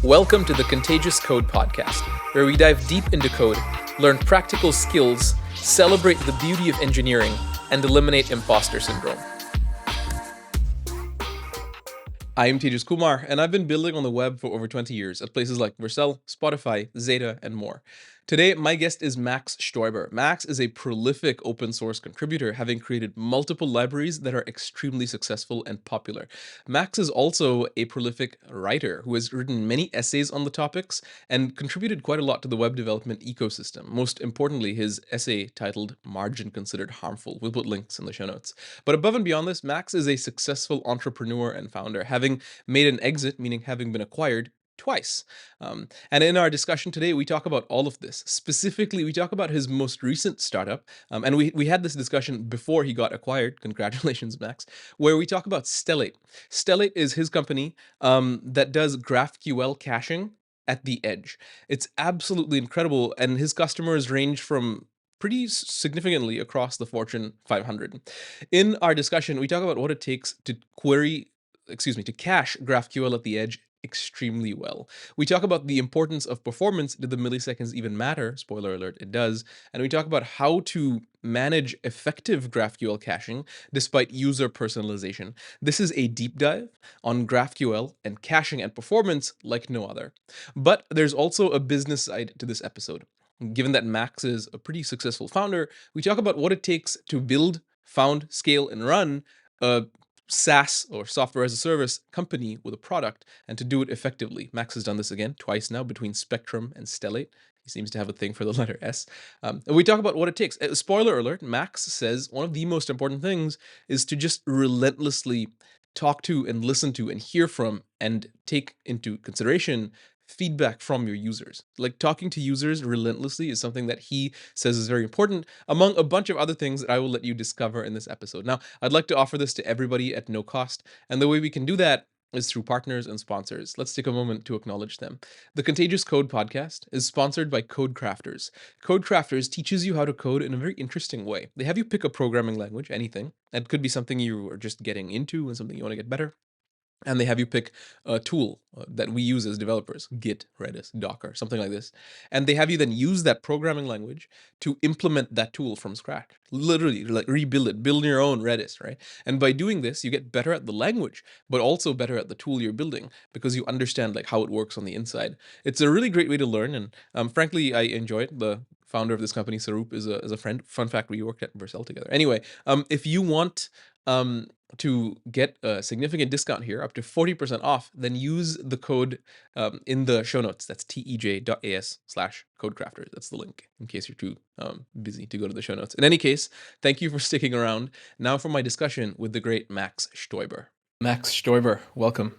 Welcome to the Contagious Code Podcast, where we dive deep into code, learn practical skills, celebrate the beauty of engineering, and eliminate imposter syndrome. I am Tejas Kumar, and I've been building on the web for over 20 years at places like Vercel, Spotify, Zeta, and more. Today, my guest is Max Stoiber. Max is a prolific open source contributor, having created multiple libraries that are extremely successful and popular. Max is also a prolific writer who has written many essays on the topics and contributed quite a lot to the web development ecosystem. Most importantly, his essay titled Margin Considered Harmful. We'll put links in the show notes. But above and beyond this, Max is a successful entrepreneur and founder, having made an exit, meaning having been acquired, twice. And in our discussion today, we talk about all of this. Specifically, we talk about his most recent startup. And we had this discussion before he got acquired. Congratulations, Max. Where we talk about Stellate. Stellate is his company that does GraphQL caching at the edge. It's absolutely incredible. And his customers range from pretty significantly across the Fortune 500. In our discussion, we talk about what it takes to cache GraphQL at the edge extremely well. We talk about the importance of performance. Do the milliseconds even matter? Spoiler alert, it does. And we talk about how to manage effective GraphQL caching despite user personalization. This is a deep dive on GraphQL and caching and performance like no other. But there's also a business side to this episode. Given that Max is a pretty successful founder, we talk about what it takes to build, found, scale, and run a SaaS or software as a service company with a product, and to do it effectively. Max has done this again twice now between Spectrum and Stellate. He seems to have a thing for the letter S. And we talk about what it takes. Spoiler alert, Max says one of the most important things is to just relentlessly talk to and listen to and hear from and take into consideration feedback from your users. Like, talking to users relentlessly is something that he says is very important, among a bunch of other things that I will let you discover in this episode. Now, I'd like to offer this to everybody at no cost, and the way we can do that is through partners and sponsors. Let's take a moment to acknowledge them. The Contagious Code Podcast is sponsored by Code Crafters. Code Crafters teaches you how to code in a very interesting way. They have you pick a programming language, anything. That could be something you are just getting into and something you want to get better. And they have you pick a tool that we use as developers, Git, Redis, Docker, something like this. And they have you then use that programming language to implement that tool from scratch. Literally, like, rebuild it, build your own Redis, right? And by doing this, you get better at the language, but also better at the tool you're building because you understand like how it works on the inside. It's a really great way to learn. And frankly, I enjoy it. The founder of this company, Sarup, is a friend. Fun fact, we worked at Vercel together. Anyway, if you want to get a significant discount here, up to 40% off, then use the code in the show notes. That's tej.as/codecrafters. That's the link in case you're too busy to go to the show notes. In any case, thank you for sticking around. Now for my discussion with the great Max Stoiber. Max Stoiber, welcome.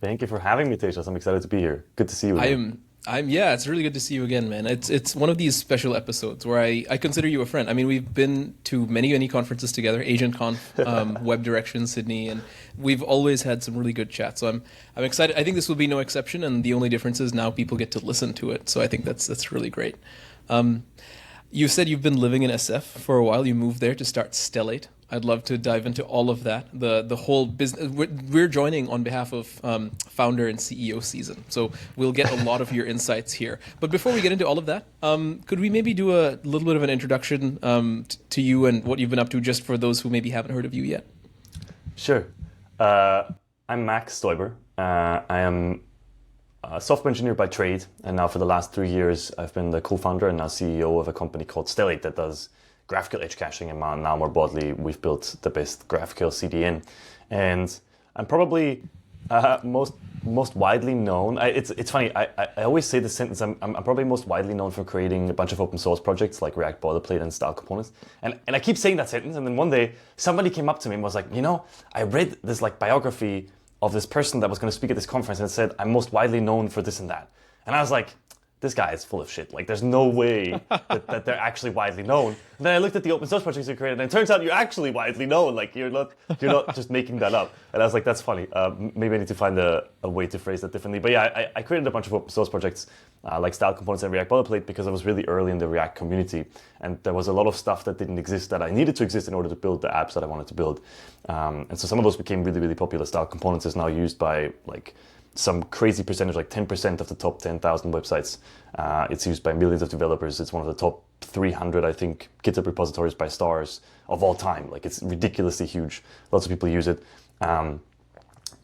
Thank you for having me, Tejas. I'm excited to be here. Good to see you again. Yeah, it's really good to see you again, man. It's one of these special episodes where I consider you a friend. I mean, we've been to many conferences together, AgentConf, Web Direction, Sydney, and we've always had some really good chats. So I'm excited. I think this will be no exception, and the only difference is now people get to listen to it. So I think that's really great. You said you've been living in SF for a while. You moved there to start Stellate. I'd love to dive into all of that, the whole business. We're joining on behalf of founder and CEO season, so we'll get a lot of your insights here. But before we get into all of that, could we maybe do a little bit of an introduction to you and what you've been up to, just for those who maybe haven't heard of you yet? Sure. I'm Max Stoiber. I am a software engineer by trade, and now for the last 3 years, I've been the co-founder and now CEO of a company called Stellate that does GraphQL edge caching, and now more broadly, we've built the best GraphQL CDN. And I'm probably most widely known. It's funny. I always say this sentence. I'm probably most widely known for creating a bunch of open source projects like React Boilerplate and style components. And I keep saying that sentence. And then one day somebody came up to me and was like, I read this like biography of this person that was going to speak at this conference, and it said I'm most widely known for this and that. And I was like, this guy is full of shit. Like, there's no way that they're actually widely known. And then I looked at the open source projects you created, and it turns out you're actually widely known. Like, you're not just making that up. And I was like, that's funny. Maybe I need to find a way to phrase that differently. But yeah, I created a bunch of open source projects like style components and React Boilerplate because I was really early in the React community, and there was a lot of stuff that didn't exist that I needed to exist in order to build the apps that I wanted to build. And so some of those became really, really popular. Style components is now used by like some crazy percentage, like 10% of the top 10,000 websites. It's used by millions of developers. It's one of the top 300, I think, GitHub repositories by stars of all time. Like, it's ridiculously huge. Lots of people use it.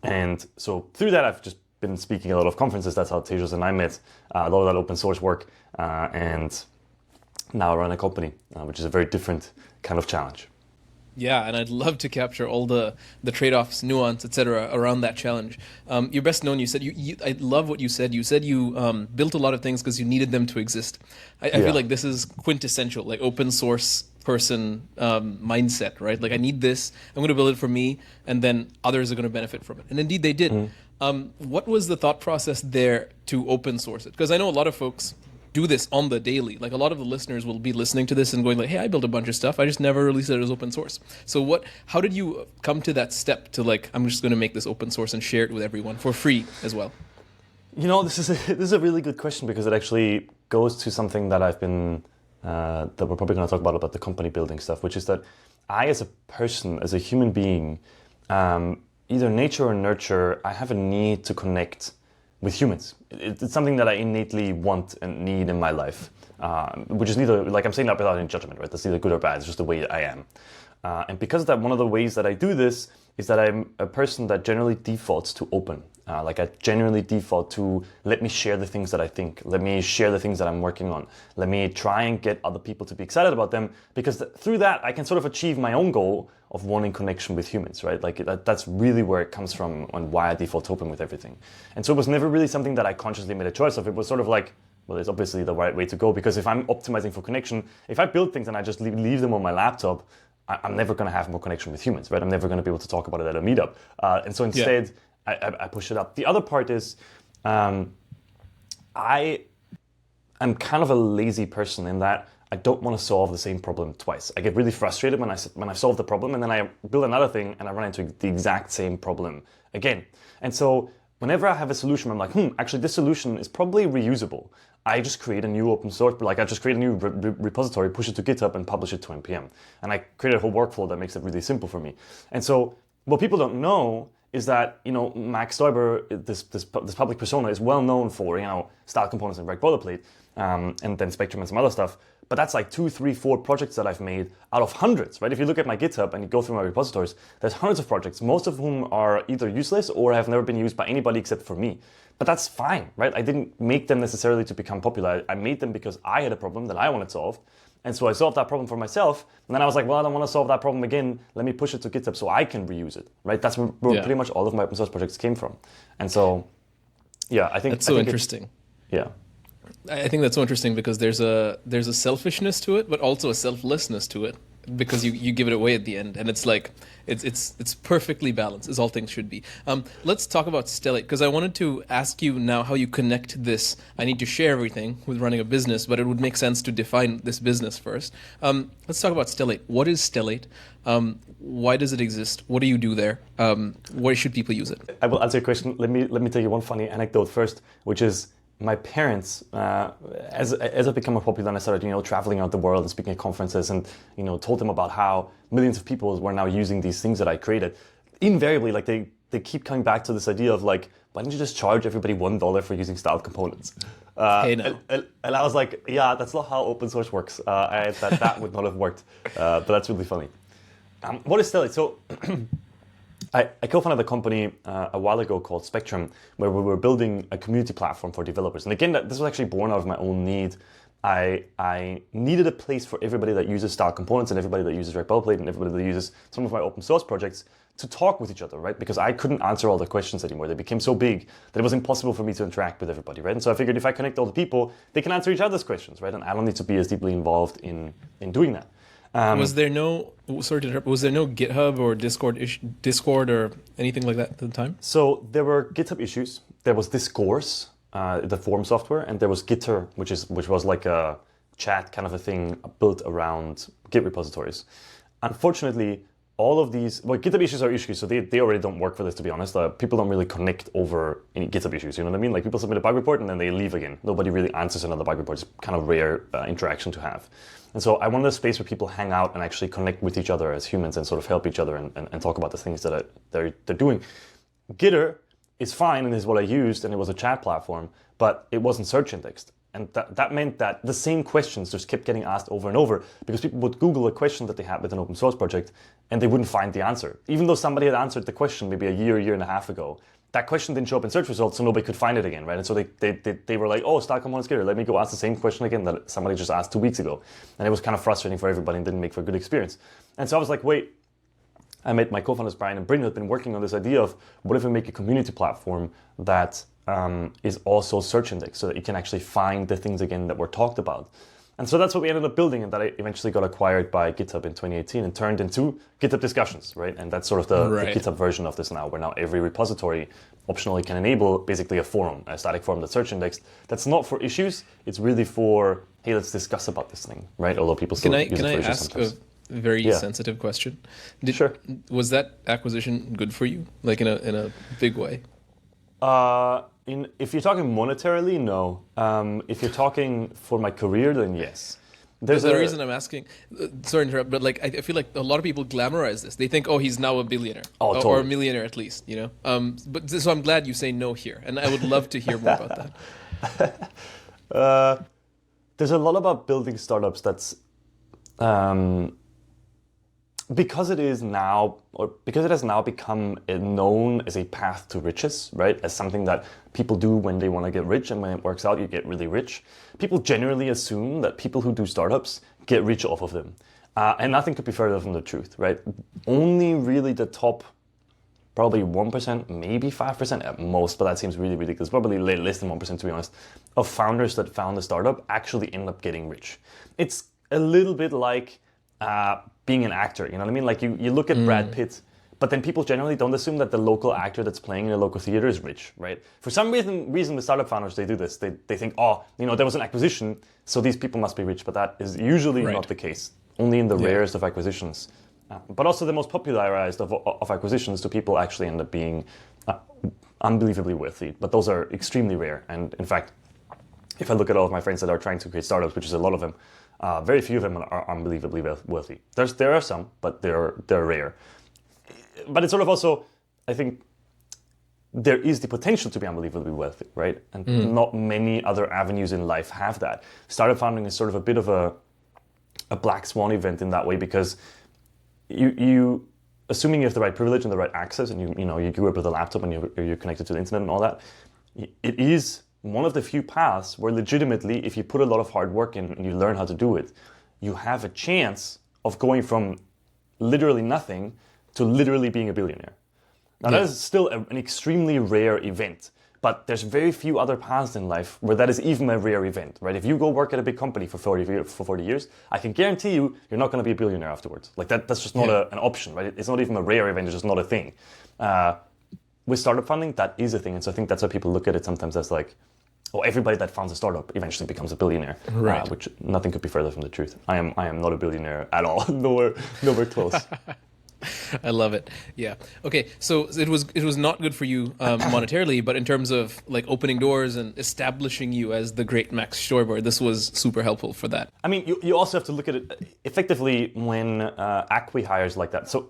And so through that, I've just been speaking at a lot of conferences. That's how Tejas and I met. A lot of that open source work. And now I run a company, which is a very different kind of challenge. Yeah, and I'd love to capture all the trade-offs, nuance, etc. around that challenge. You're best known. You said I love what you said. You said you built a lot of things because you needed them to exist. I feel like this is quintessential, like open source person mindset, right? Like, I need this. I'm going to build it for me, and then others are going to benefit from it. And indeed, they did. What was the thought process there to open source it? Because I know a lot of folks do this on the daily. Like, a lot of the listeners will be listening to this and going like, hey, I built a bunch of stuff. I just never released it as open source. So how did you come to that step to like, I'm just going to make this open source and share it with everyone for free as well? You know, this is a really good question, because it actually goes to something that I've been, that we're probably going to talk about the company building stuff, which is that I, as a person, as a human being, either nature or nurture, I have a need to connect with humans. It's something that I innately want and need in my life, which is neither, like I'm saying that without any judgment, right? That's neither good or bad, it's just the way I am. And because of that, one of the ways that I do this is that I'm a person that generally defaults to open. Like, I generally default to, let me share the things that I think, let me share the things that I'm working on, let me try and get other people to be excited about them, because through that I can sort of achieve my own goal of wanting connection with humans, right? Like, that's really where it comes from and why I default to open with everything. And so it was never really something that I consciously made a choice of. It was sort of like, well, it's obviously the right way to go, because if I'm optimizing for connection, if I build things and I just leave them on my laptop, I'm never going to have more connection with humans, right? I'm never going to be able to talk about it at a meetup. And so instead, I push it up. The other part is, I'm kind of a lazy person in that I don't want to solve the same problem twice. I get really frustrated when I solve the problem, and then I build another thing and I run into the exact same problem again. And so whenever I have a solution, I'm like, actually this solution is probably reusable. I just create a new open source, like I just create a new repository, push it to GitHub and publish it to NPM. And I create a whole workflow that makes it really simple for me. And so what people don't know is that, Max Stoiber, this public persona, is well known for, style components and reg boilerplate, and then Spectrum and some other stuff. But that's like 2, 3, 4 projects that I've made out of hundreds, right? If you look at my GitHub and you go through my repositories, there's hundreds of projects, most of whom are either useless or have never been used by anybody except for me. But that's fine, right? I didn't make them necessarily to become popular. I made them because I had a problem that I wanted solved. And so I solved that problem for myself. And then I was like, well, I don't want to solve that problem again. Let me push it to GitHub so I can reuse it, right? That's where pretty much all of my open source projects came from. And so, yeah, I think... That's so interesting. Yeah. I think that's so interesting because there's a selfishness to it, but also a selflessness to it, because you give it away at the end, and it's like it's perfectly balanced, as all things should be. Let's talk about Stellate, because I wanted to ask you now how you connect this. I need to share everything with running a business, but it would make sense to define this business first. Let's talk about Stellate. What is Stellate? Why does it exist? What do you do there? Why should people use it? I will answer your question. Let me tell you one funny anecdote first, which is, my parents, as I became more popular and I started, traveling around the world and speaking at conferences and, told them about how millions of people were now using these things that I created, invariably, like they keep coming back to this idea of like, why don't you just charge everybody $1 for using styled components? Hey, no. And I was like, yeah, that's not how open source works. That would not have worked, but that's really funny. What is Stellate? So I co-founded a company a while ago called Spectrum, where we were building a community platform for developers. And again, this was actually born out of my own need. I needed a place for everybody that uses style components and everybody that uses reg boilerplate and everybody that uses some of my open source projects to talk with each other, right? Because I couldn't answer all the questions anymore. They became so big that it was impossible for me to interact with everybody, right? And so I figured if I connect all the people, they can answer each other's questions, right? And I don't need to be as deeply involved in doing that. Was there no GitHub or Discord or anything like that at the time? So there were GitHub issues. There was Discourse, the forum software, and there was Gitter, which was like a chat kind of a thing built around Git repositories. Unfortunately, all of these, GitHub issues are issues, so they already don't work for this, to be honest. People don't really connect over any GitHub issues, you know what I mean? Like, people submit a bug report and then they leave again. Nobody really answers another bug report. It's kind of rare interaction to have. And so I wanted a space where people hang out and actually connect with each other as humans and sort of help each other and talk about the things that they're doing. Gitter is fine and is what I used, and it was a chat platform, but it wasn't search indexed. And that meant that the same questions just kept getting asked over and over because people would Google a question that they had with an open source project and they wouldn't find the answer. Even though somebody had answered the question maybe a year and a half ago, that question didn't show up in search results, so nobody could find it again, right? And so they were like, oh, style components getter, let me go ask the same question again that somebody just asked 2 weeks ago. And it was kind of frustrating for everybody and didn't make for a good experience. And so I was like, wait, I met my co-founders, Brian and Bryn, who had been working on this idea of what if we make a community platform that is also search indexed so that you can actually find the things again that were talked about. And so that's what we ended up building, and that eventually got acquired by GitHub in 2018 and turned into GitHub Discussions, right? And that's sort of the GitHub version of this now, where now every repository optionally can enable basically a forum, a static forum that's search indexed. That's not for issues, it's really for, hey, let's discuss about this thing, right? Although people still use it for issues sometimes. Can I ask a very sensitive question? Sure. Was that acquisition good for you, like in a big way? If you're talking monetarily, no. If you're talking for my career, then yes. There's the reason I'm asking, sorry to interrupt, but like I feel like a lot of people glamorize this. They think, oh, he's now a billionaire, totally. Or a millionaire at least, you know. But so I'm glad you say no here, and I would love to hear more about that. There's a lot about building startups that's because it has now become known as a path to riches, right? As something that people do when they want to get rich, and when it works out, you get really rich. People generally assume that people who do startups get rich off of them. And nothing could be further from the truth, right? Only really the top, probably 1%, maybe 5% at most, but that seems really ridiculous, probably less than 1% to be honest, of founders that found a startup actually end up getting rich. It's a little bit like being an actor, you know what I mean? Like you look at Brad Pitt, but then people generally don't assume that the local actor that's playing in a local theater is rich, right? For some reason with startup founders, they do this. They think, oh, you know, there was an acquisition, so these people must be rich, but that is usually not the case. Only in the rarest of acquisitions. But also the most popularized of acquisitions do people actually end up being unbelievably wealthy. But those are extremely rare. And in fact, if I look at all of my friends that are trying to create startups, which is a lot of them, very few of them are unbelievably wealthy. There are some, but they're rare. But it's sort of also, I think, there is the potential to be unbelievably wealthy, right? And not many other avenues in life have that. Startup founding is sort of a bit of a black swan event in that way, because you assuming you have the right privilege and the right access, and you grew up with a laptop and you're connected to the internet and all that, it is one of the few paths where legitimately, if you put a lot of hard work in and you learn how to do it, you have a chance of going from literally nothing to literally being a billionaire. Now that is still an extremely rare event, but there's very few other paths in life where that is even a rare event, right? If you go work at a big company for 40 years, I can guarantee you're not going to be a billionaire afterwards. Like that's just not an option, right? It's not even a rare event, it's just not a thing. With startup funding, that is a thing, and so I think that's why people look at it sometimes as like, oh, everybody that founds a startup eventually becomes a billionaire, right? Which nothing could be further from the truth. I am not a billionaire at all, nowhere close. I love it. Yeah. Okay. So it was not good for you monetarily, but in terms of like opening doors and establishing you as the great Max Stoiber, this was super helpful for that. I mean, you also have to look at it effectively when acqui-hires like that. So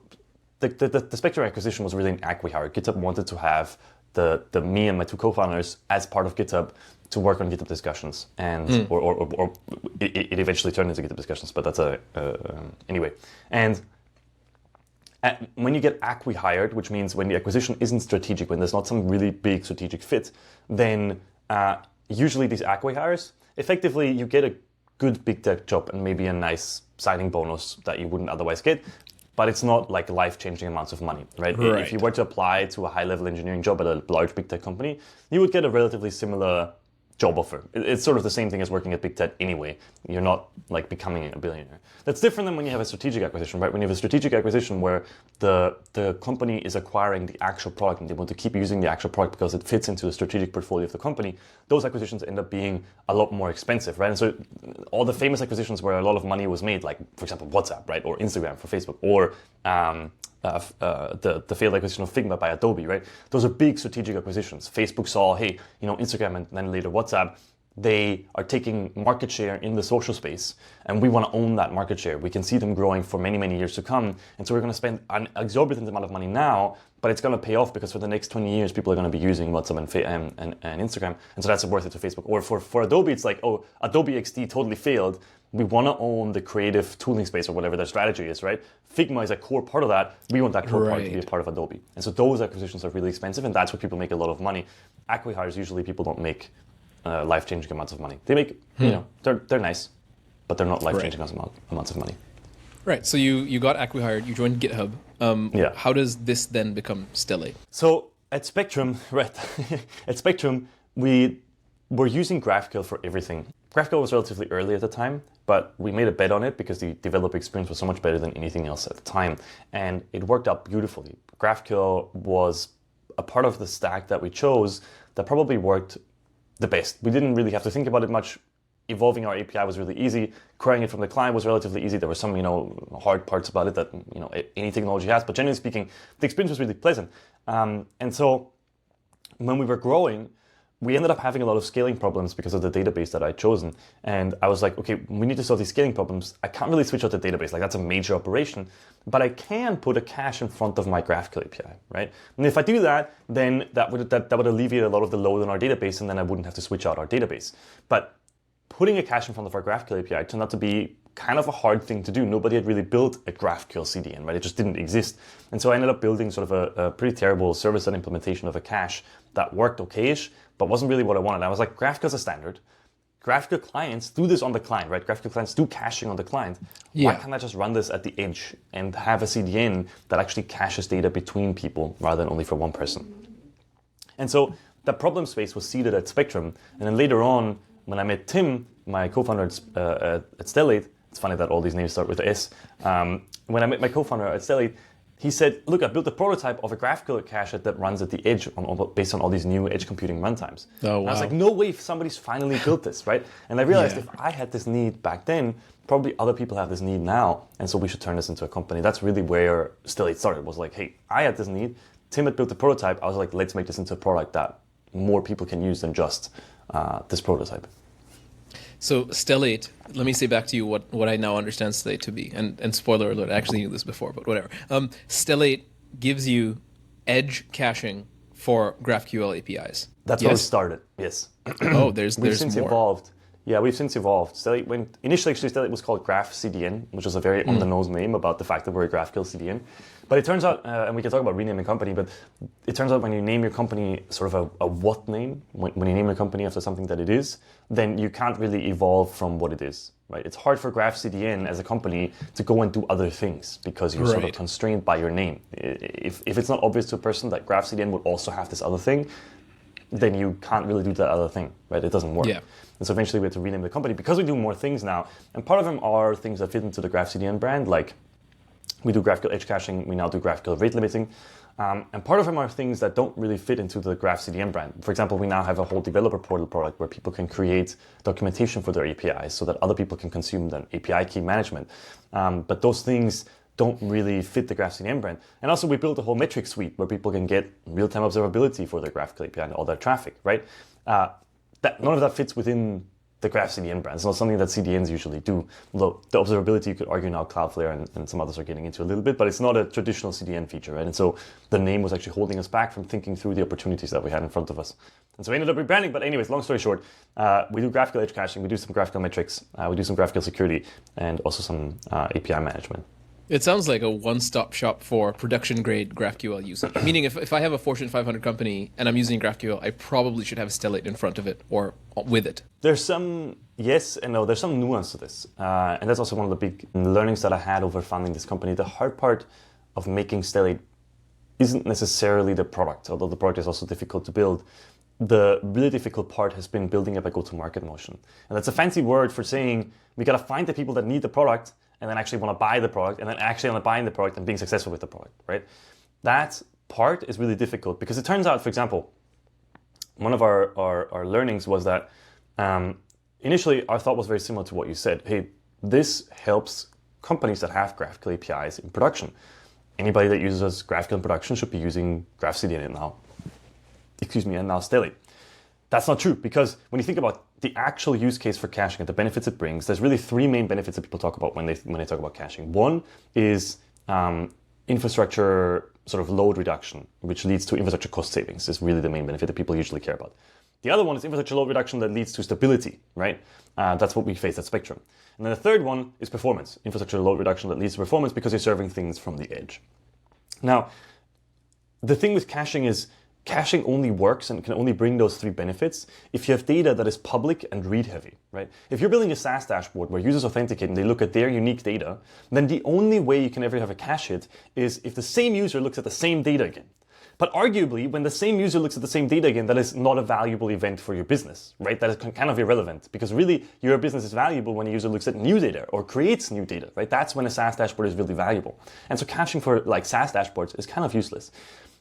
the Spectrum acquisition was really an acqui-hire. GitHub wanted to have the me and my two co-founders as part of GitHub to work on GitHub Discussions, and or it eventually turned into GitHub Discussions, but that's anyway. And when you get acqui-hired, which means when the acquisition isn't strategic, when there's not some really big strategic fit, then usually these acqui-hires, effectively you get a good big tech job and maybe a nice signing bonus that you wouldn't otherwise get, but it's not like life-changing amounts of money, right? If you were to apply to a high-level engineering job at a large big tech company, you would get a relatively similar job offer. It's sort of the same thing as working at big tech anyway. You're not like becoming a billionaire. That's different than when you have a strategic acquisition, right? When you have a strategic acquisition where the company is acquiring the actual product and they want to keep using the actual product because it fits into the strategic portfolio of the company, those acquisitions end up being a lot more expensive, right? And so all the famous acquisitions where a lot of money was made, like for example WhatsApp, right? Or Instagram for Facebook, or the failed acquisition of Figma by Adobe, right? Those are big strategic acquisitions. Facebook saw, hey, Instagram and then later WhatsApp they are taking market share in the social space, and we want to own that market share. We can see them growing for many, many years to come, and so we're going to spend an exorbitant amount of money now, but it's going to pay off because for the next 20 years, people are going to be using WhatsApp and Instagram, and so that's worth it to Facebook. Or for Adobe, it's like, oh, Adobe XD totally failed. We want to own the creative tooling space or whatever their strategy is, right? Figma is a core part of that. We want that core part to be a part of Adobe. And so those acquisitions are really expensive, and that's where people make a lot of money. Acqui-hires, usually people don't make life-changing amounts of money. They make, they're nice, but they're not life-changing amounts of money. Right. So you got acqui-hired, you joined GitHub. How does this then become Stellate? So at Spectrum, right, at Spectrum, we were using GraphQL for everything. GraphQL was relatively early at the time, but we made a bet on it because the developer experience was so much better than anything else at the time. And it worked out beautifully. GraphQL was a part of the stack that we chose that probably worked the best. We didn't really have to think about it much. Evolving our API was really easy. Querying it from the client was relatively easy. There were some, hard parts about it that, any technology has, but generally speaking, the experience was really pleasant. And so when we were growing, we ended up having a lot of scaling problems because of the database that I'd chosen. And I was like, okay, we need to solve these scaling problems. I can't really switch out the database. Like, that's a major operation. But I can put a cache in front of my GraphQL API, right? And if I do that, then that would alleviate a lot of the load on our database, and then I wouldn't have to switch out our database. But putting a cache in front of our GraphQL API turned out to be kind of a hard thing to do. Nobody had really built a GraphQL CDN, right? It just didn't exist. And so I ended up building sort of a pretty terrible server-side implementation of a cache that worked okay-ish, but wasn't really what I wanted. I was like, GraphQL is a standard. GraphQL clients do this on the client, right? GraphQL clients do caching on the client. Yeah. Why can't I just run this at the edge and have a CDN that actually caches data between people rather than only for one person? And so the problem space was seeded at Spectrum. And then later on, when I met Tim, my co-founder at Stellate, it's funny that all these names start with S. When I met my co-founder at Stellate, he said, look, I built a prototype of a GraphQL cache that runs at the edge based on all these new edge computing runtimes. Oh, wow. And I was like, no way, somebody's finally built this, right? And I realized if I had this need back then, probably other people have this need now, and so we should turn this into a company. That's really where Stellate started, was like, hey, I had this need, Tim had built the prototype, I was like, let's make this into a product that more people can use than just this prototype. So Stellate, let me say back to you what I now understand Stellate to be. And spoiler alert, I actually knew this before, but whatever. Stellate gives you edge caching for GraphQL APIs. That's where we started, yes. Oh, there's since more. Evolved. Yeah, we've since evolved. Initially, Stellate was called Graph CDN, which was a very on-the-nose name about the fact that we're a GraphQL CDN. But it turns out, and we can talk about renaming company, but it turns out when you name your company sort of a what name, when you name your company after something that it is, then you can't really evolve from what it is, right? It's hard for Graph CDN as a company to go and do other things because you're sort of constrained by your name. If it's not obvious to a person that Graph CDN would also have this other thing, then you can't really do that other thing, right? It doesn't work. Yeah. And so eventually we had to rename the company because we do more things now. And part of them are things that fit into the Graph CDN brand, like we do GraphQL edge caching, we now do GraphQL rate limiting. And part of them are things that don't really fit into the Graph CDN brand. For example, we now have a whole developer portal product where people can create documentation for their APIs so that other people can consume the API key management. But those things don't really fit the Graph CDN brand. And also we built a whole metric suite where people can get real-time observability for their GraphQL API and all their traffic, right? None of that fits within the Graph CDN brand. It's not something that CDNs usually do. Although the observability, you could argue now Cloudflare and some others are getting into a little bit, but it's not a traditional CDN feature, right? And so the name was actually holding us back from thinking through the opportunities that we had in front of us. And so we ended up rebranding, but anyways, long story short, we do GraphQL edge caching, we do some GraphQL metrics, we do some GraphQL security, and also some API management. It sounds like a one-stop shop for production-grade GraphQL usage. Meaning if I have a Fortune 500 company and I'm using GraphQL, I probably should have Stellate in front of it or with it. There's some yes and no. There's some nuance to this. And that's also one of the big learnings that I had over founding this company. The hard part of making Stellate isn't necessarily the product, although the product is also difficult to build. The really difficult part has been building up a go-to-market motion. And that's a fancy word for saying we got to find the people that need the product and then actually want to buy the product, and then actually end up buying the product and being successful with the product, right? That part is really difficult because it turns out, for example, one of our learnings was that initially our thought was very similar to what you said. Hey, this helps companies that have GraphQL APIs in production. Anybody that uses GraphQL in production should be using GraphCDN and now Stellate. That's not true, because when you think about the actual use case for caching and the benefits it brings, there's really three main benefits that people talk about when they talk about caching. One is infrastructure sort of load reduction, which leads to infrastructure cost savings, is really the main benefit that people usually care about. The other one is infrastructure load reduction that leads to stability, right? That's what we face at Spectrum. And then the third one is performance, infrastructure load reduction that leads to performance because you're serving things from the edge. Now, the thing with caching is caching only works and can only bring those three benefits if you have data that is public and read heavy, right? If you're building a SaaS dashboard where users authenticate and they look at their unique data, then the only way you can ever have a cache hit is if the same user looks at the same data again. But arguably, when the same user looks at the same data again, that is not a valuable event for your business, right? That is kind of irrelevant, because really your business is valuable when a user looks at new data or creates new data, right? That's when a SaaS dashboard is really valuable. And so caching for like SaaS dashboards is kind of useless.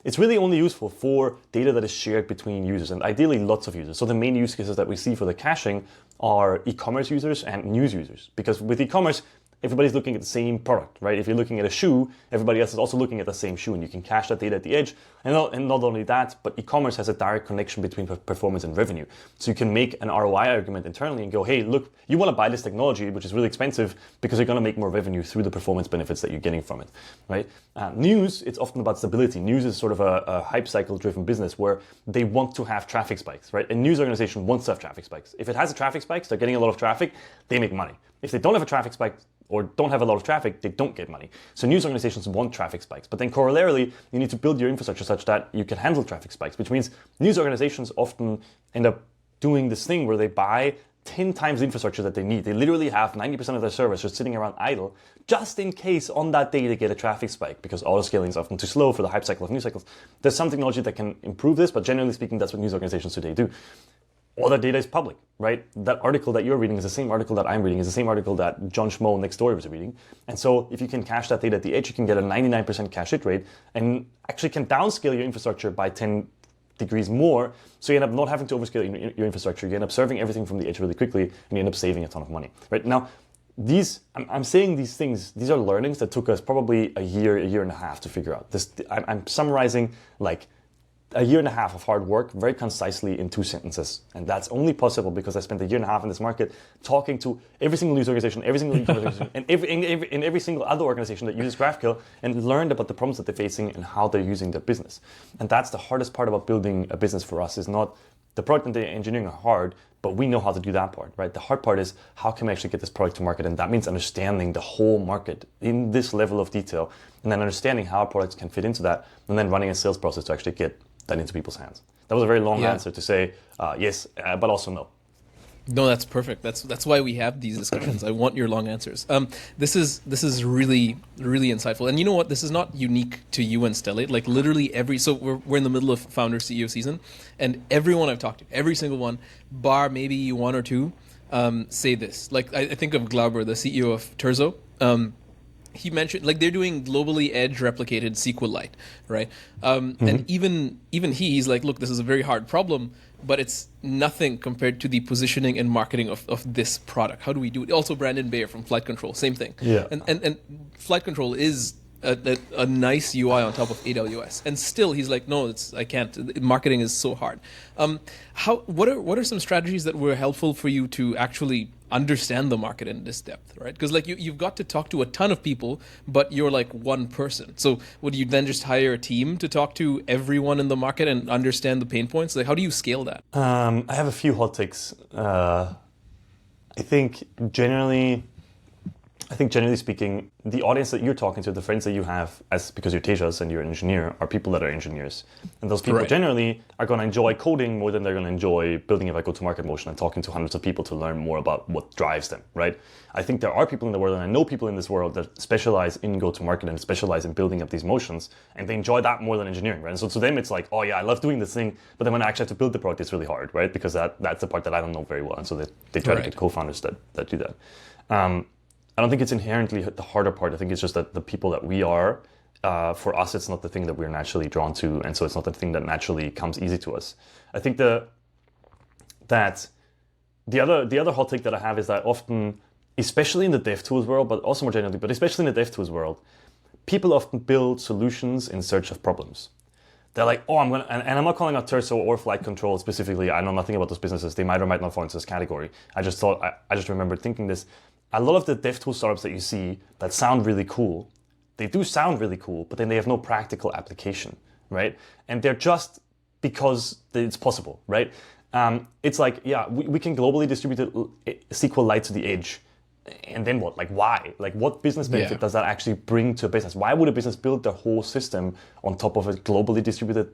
It's really only useful for data that is shared between users, and ideally lots of users. So the main use cases that we see for the caching are e-commerce users and news users, because with e-commerce, everybody's looking at the same product, right? If you're looking at a shoe, everybody else is also looking at the same shoe, and you can cache that data at the edge. And not only that, but e-commerce has a direct connection between performance and revenue. So you can make an ROI argument internally and go, hey, look, you want to buy this technology, which is really expensive, because you're going to make more revenue through the performance benefits that you're getting from it, right? News, it's often about stability. News is sort of a hype cycle driven business where they want to have traffic spikes, right? A news organization wants to have traffic spikes. If it has a traffic spike, they're getting a lot of traffic, they make money. If they don't have a traffic spike, or don't have a lot of traffic, they don't get money. So news organizations want traffic spikes. But then corollarily, you need to build your infrastructure such that you can handle traffic spikes, which means news organizations often end up doing this thing where they buy 10 times the infrastructure that they need. They literally have 90% of their servers just sitting around idle, just in case on that day they get a traffic spike, because auto-scaling is often too slow for the hype cycle of news cycles. There's some technology that can improve this, but generally speaking, that's what news organizations today do. All that data is public, right? That article that you're reading is the same article that I'm reading, is the same article that John Schmo next door was reading. And so if you can cache that data at the edge, you can get a 99% cache hit rate and actually can downscale your infrastructure by 10 degrees more. So you end up not having to overscale your infrastructure. You end up serving everything from the edge really quickly, and you end up saving a ton of money, right? Now, I'm saying these things, these are learnings that took us probably a year and a half to figure out. I'm summarizing like a year and a half of hard work very concisely in 2 sentences. And that's only possible because I spent a year and a half in this market talking to every single news organization, every single e-commerce organization, and every single other organization that uses GraphQL, and learned about the problems that they're facing and how they're using their business. And that's the hardest part about building a business for us, is not the product and the engineering are hard, but we know how to do that part, right? The hard part is how can we actually get this product to market? And that means understanding the whole market in this level of detail, and then understanding how our products can fit into that, and then running a sales process to actually get that into people's hands. That was a very long answer to say yes, but also no. No, that's perfect. That's why we have these discussions. I want your long answers. This is really, really insightful. And you know what? This is not unique to you and Stellate. Like literally so we're in the middle of founder CEO season, and everyone I've talked to, every single one, bar maybe one or two, say this. Like I think of Glauber, the CEO of Terzo. He mentioned like they're doing globally edge replicated SQLite, right? And even he's like, look, this is a very hard problem, but it's nothing compared to the positioning and marketing of this product. How do we do it? Also, Brandon Bayer from Flight Control, same thing. Yeah. And Flight Control is a nice UI on top of AWS, and still he's like, no, I can't. Marketing is so hard. What are some strategies that were helpful for you to actually understand the market in this depth, right? Because like you've got to talk to a ton of people, but you're like one person. So would you then just hire a team to talk to everyone in the market and understand the pain points? Like how do you scale that? I have a few hot takes. I think generally speaking, the audience that you're talking to, the friends that you have, because you're Tejas and you're an engineer, are people that are engineers. And those people generally are going to enjoy coding more than they're going to enjoy building a go-to-market motion and talking to hundreds of people to learn more about what drives them, right? I think there are people in the world, and I know people in this world that specialize in go-to-market and specialize in building up these motions, and they enjoy that more than engineering, right? And so to them, it's like, oh yeah, I love doing this thing, but then when I actually have to build the product, it's really hard, right? Because that's the part that I don't know very well. And so they try to get co-founders that do that. I don't think it's inherently the harder part. I think it's just that the people that we are, for us, it's not the thing that we're naturally drawn to, and so it's not the thing that naturally comes easy to us. I think that the other hot take that I have is that often, especially in the DevTools world, but also more generally, but especially in the DevTools world, people often build solutions in search of problems. They're like, oh, and I'm not calling out Terso or flight control specifically. I know nothing about those businesses. They might or might not fall into this category. I just remembered thinking this. A lot of the DevTools startups that you see that sound really cool, they do sound really cool, but then they have no practical application, right? And they're just because it's possible, right? It's like, yeah, we can globally distribute SQLite to the edge. And then what? Like, why? Like, what business benefit does that actually bring to a business? Why would a business build their whole system on top of a globally distributed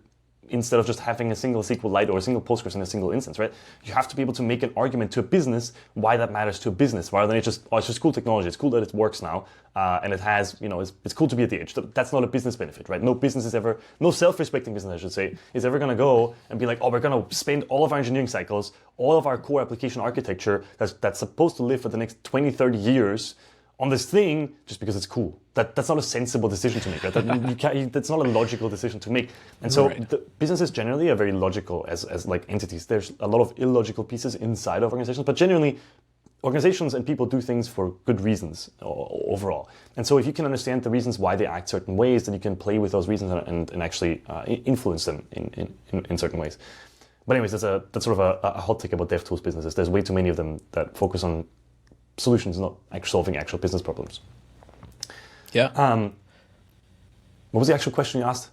instead of just having a single SQLite or a single Postgres in a single instance, right? You have to be able to make an argument to a business why that matters to a business, rather than it's just cool technology. It's cool that it works now, and it has, it's cool to be at the edge. That's not a business benefit, right? No self-respecting business, I should say, is ever going to go and be like, oh, we're going to spend all of our engineering cycles, all of our core application architecture that's supposed to live for the next 20, 30 years on this thing just because it's cool. That's not a sensible decision to make. Right? That's not a logical decision to make. And so the businesses generally are very logical as like entities. There's a lot of illogical pieces inside of organizations, but generally organizations and people do things for good reasons overall. And so if you can understand the reasons why they act certain ways, then you can play with those reasons and actually influence them in certain ways. But anyways, that's sort of a hot take about DevTools businesses. There's way too many of them that focus on solutions, not solving actual business problems. Yeah. What was the actual question you asked?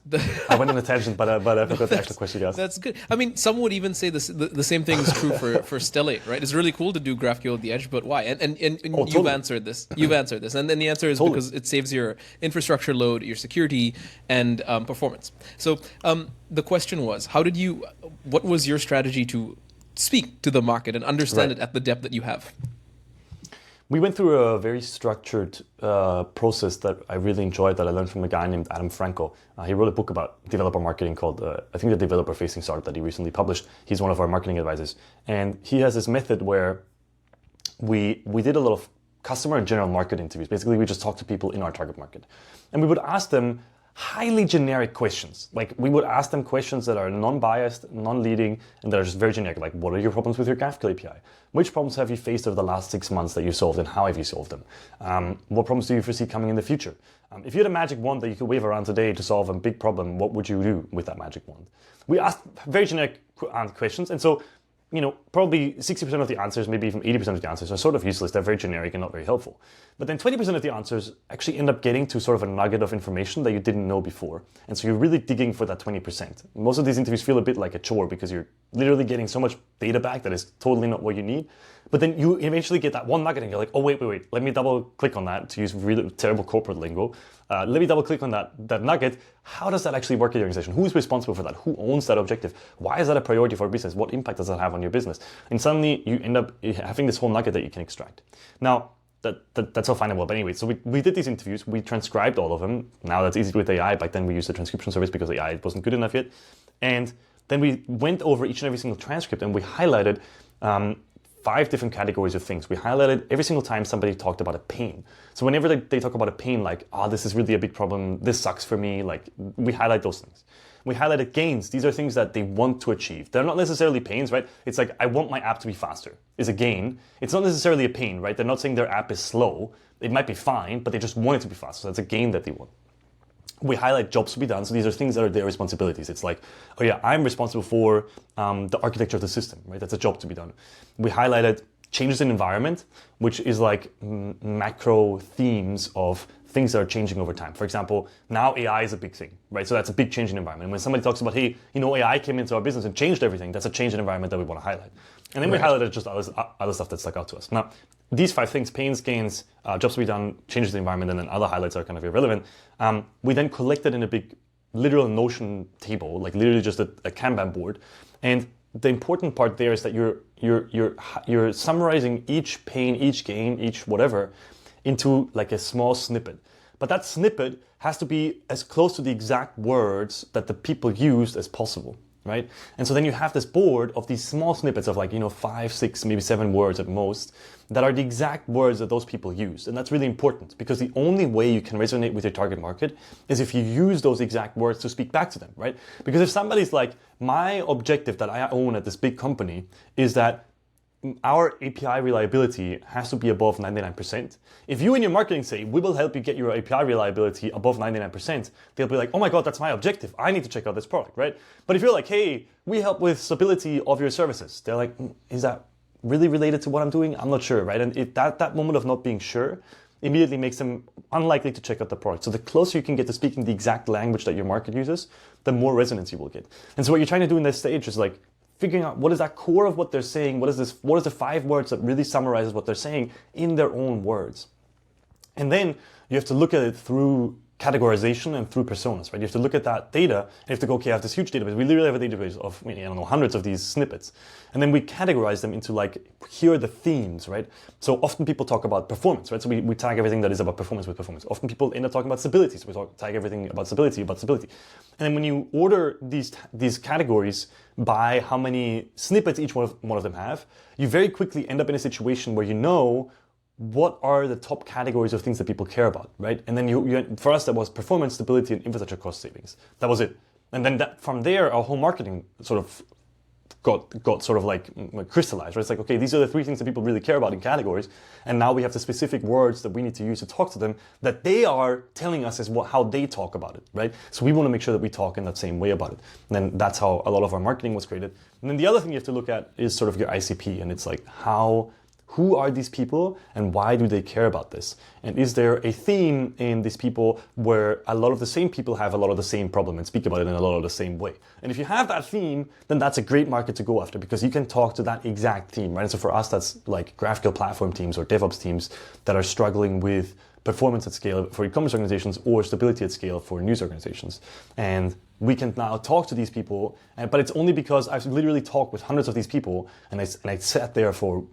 I went on a tangent, but I forgot the actual question you asked. That's good. I mean, some would even say the same thing is true for Stellate, right? It's really cool to do GraphQL at the edge, but why? And totally. You've answered this. And then the answer is because it saves your infrastructure load, your security, and performance. So the question was, what was your strategy to speak to the market and understand it at the depth that you have? We went through a very structured process that I really enjoyed, that I learned from a guy named Adam Franco. He wrote a book about developer marketing called, I think, the Developer Facing Startup, that he recently published. He's one of our marketing advisors. And he has this method where we did a lot of customer and general market interviews. Basically, we just talked to people in our target market. And we would ask them highly generic questions. Like, we would ask them questions that are non-biased, non-leading, and that are just very generic. Like, what are your problems with your GraphQL API? Which problems have you faced over the last 6 months that you solved, and how have you solved them? What problems do you foresee coming in the future? If you had a magic wand that you could wave around today to solve a big problem, what would you do with that magic wand? We asked very generic questions, and so probably 60% of the answers, maybe even 80% of the answers are sort of useless. They're very generic and not very helpful. But then 20% of the answers actually end up getting to sort of a nugget of information that you didn't know before. And so you're really digging for that 20%. Most of these interviews feel a bit like a chore because you're literally getting so much data back that is totally not what you need. But then you eventually get that one nugget and you're like, oh, wait, let me double click on that, to use really terrible corporate lingo. Let me double click on that nugget. How does that actually work in your organization? Who's responsible for that? Who owns that objective? Why is that a priority for a business? What impact does that have on your business? And suddenly you end up having this whole nugget that you can extract. Now, that's all fine and well. But anyway, so we did these interviews. We transcribed all of them. Now that's easy with AI. Back then we used the transcription service because AI wasn't good enough yet. And then we went over each and every single transcript and we highlighted 5 different categories of things. We highlighted every single time somebody talked about a pain. So whenever they talk about a pain, like, this is really a big problem, this sucks for me, like, we highlight those things. We highlighted gains. These are things that they want to achieve. They're not necessarily pains, right? It's like, I want my app to be faster is a gain. It's not necessarily a pain, right? They're not saying their app is slow. It might be fine, but they just want it to be faster. So that's a gain that they want. We highlight jobs to be done. So these are things that are their responsibilities. It's like, oh yeah, I'm responsible for the architecture of the system, right? That's a job to be done. We highlighted changes in environment, which is like macro themes of things that are changing over time. For example, now AI is a big thing, right? So that's a big change in environment. And when somebody talks about, hey, AI came into our business and changed everything, that's a change in environment that we want to highlight. And then we highlighted just other stuff that stuck out to us. Now, these 5 things, pains, gains, jobs to be done, changes in the environment, and then other highlights are kind of irrelevant. We then collected in a big literal Notion table, like literally just a Kanban board. And the important part there is that you're summarizing each pain, each gain, each whatever into like a small snippet. But that snippet has to be as close to the exact words that the people used as possible, right? And so then you have this board of these small snippets of 5, 6, maybe 7 words at most that are the exact words that those people used. And that's really important because the only way you can resonate with your target market is if you use those exact words to speak back to them, right? Because if somebody's like, my objective that I own at this big company is that our API reliability has to be above 99%. If you in your marketing say, we will help you get your API reliability above 99%, they'll be like, oh my God, that's my objective. I need to check out this product, right? But if you're like, hey, we help with stability of your services, they're like, is that really related to what I'm doing? I'm not sure, right? And if that moment of not being sure immediately makes them unlikely to check out the product. So the closer you can get to speaking the exact language that your market uses, the more resonance you will get. And so what you're trying to do in this stage is like figuring out what is that core of what they're saying, what is the 5 words that really summarizes what they're saying in their own words. And then you have to look at it through categorization and through personas, right? You have to look at that data and you have to go, okay, I have this huge database. We literally have a database of, I don't know, hundreds of these snippets. And then we categorize them into like, here are the themes, right? So often people talk about performance, right? So we tag everything that is about performance with performance. Often people end up talking about stability. So we tag everything about stability. And then when you order these categories by how many snippets each one of them have, you very quickly end up in a situation where you know what are the top categories of things that people care about, right? And then for us, that was performance, stability, and infrastructure cost savings. That was it. And then from there, our whole marketing sort of got sort of like crystallized, right? It's like, okay, these are the 3 things that people really care about in categories. And now we have the specific words that we need to use to talk to them that they are telling us is how they talk about it, right? So we want to make sure that we talk in that same way about it. And then that's how a lot of our marketing was created. And then the other thing you have to look at is sort of your ICP. And it's like, who are these people and why do they care about this? And is there a theme in these people where a lot of the same people have a lot of the same problem and speak about it in a lot of the same way? And if you have that theme, then that's a great market to go after because you can talk to that exact theme, right? And so for us, that's like GraphQL platform teams or DevOps teams that are struggling with performance at scale for e-commerce organizations or stability at scale for news organizations. And we can now talk to these people, but it's only because I've literally talked with hundreds of these people and I sat there for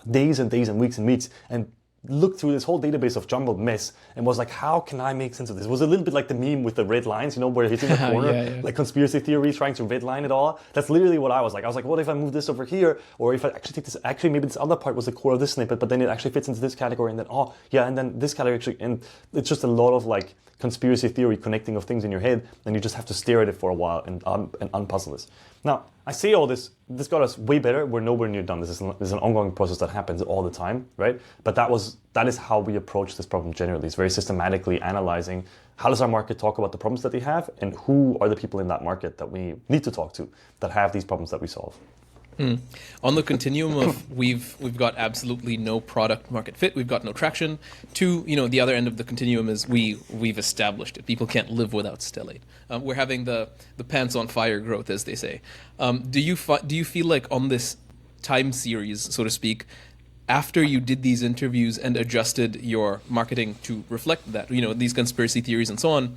days and days and weeks and looked through this whole database of jumbled mess and was like, how can I make sense of this? It was a little bit like the meme with the red lines, where he's in the corner, like conspiracy theory, trying to redline it all. That's literally what I was like. I was like, what if I move this over here? Or if I actually take this, actually maybe this other part was the core of this snippet, but then it actually fits into this category and then, and then this category actually, and it's just a lot of like conspiracy theory connecting of things in your head, and you just have to stare at it for a while and unpuzzle this. Now, I say all this got us way better. We're nowhere near done. This is an ongoing process that happens all the time, right? But that is how we approach this problem generally. It's very systematically analyzing how does our market talk about the problems that they have and who are the people in that market that we need to talk to that have these problems that we solve. On the continuum of we've got absolutely no product market fit, we've got no traction, to the other end of the continuum is we've established it. People can't live without Stellate. We're having the pants on fire growth, as they say. Do you feel like on this time series, so to speak, after you did these interviews and adjusted your marketing to reflect that, these conspiracy theories and so on,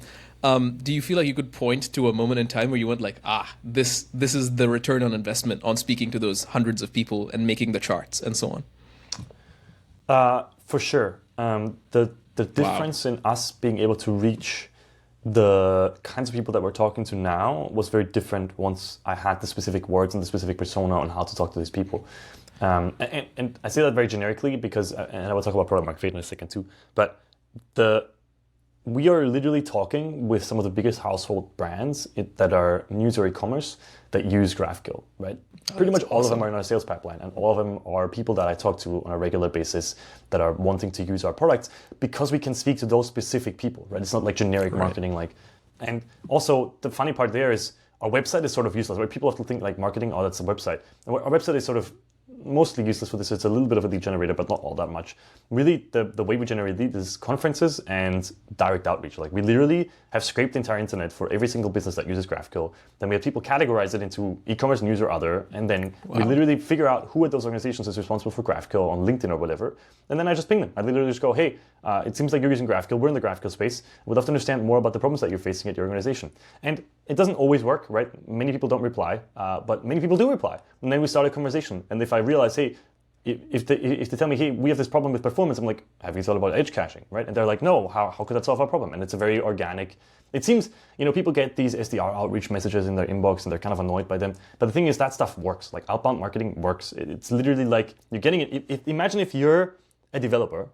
do you feel like you could point to a moment in time where you went like, this is the return on investment on speaking to those hundreds of people and making the charts and so on? For sure. The difference in us being able to reach the kinds of people that we're talking to now was very different once I had the specific words and the specific persona on how to talk to these people. And I say that very generically because, and I will talk about product market fit in a second too, but we are literally talking with some of the biggest household brands that are news or e-commerce that use GraphQL, right? Pretty much all of them are in our sales pipeline, and all of them are people that I talk to on a regular basis that are wanting to use our products because we can speak to those specific people, right? It's not like generic marketing, and also the funny part there is our website is sort of useless, right? People often think like marketing, that's a website. Our website is sort of mostly useless for this. It's a little bit of a lead generator, but not all that much. Really, the way we generate leads is conferences and direct outreach. Like we literally have scraped the entire internet for every single business that uses GraphQL. Then we have people categorize it into e-commerce, news, or other, and then we literally figure out who at those organizations is responsible for GraphQL on LinkedIn or whatever. And then I just ping them. I literally just go, hey, it seems like you're using GraphQL. We're in the GraphQL space. We'd love to understand more about the problems that you're facing at your organization. And it doesn't always work, right? Many people don't reply, but many people do reply. And then we start a conversation. And if I realize, hey, if they tell me, hey, we have this problem with performance, I'm like, have you thought about edge caching, right? And they're like, no, how could that solve our problem? And it's a very organic, it seems, people get these SDR outreach messages in their inbox and they're kind of annoyed by them. But the thing is, that stuff works. Like outbound marketing works. It's literally like you're getting it. Imagine if you're a developer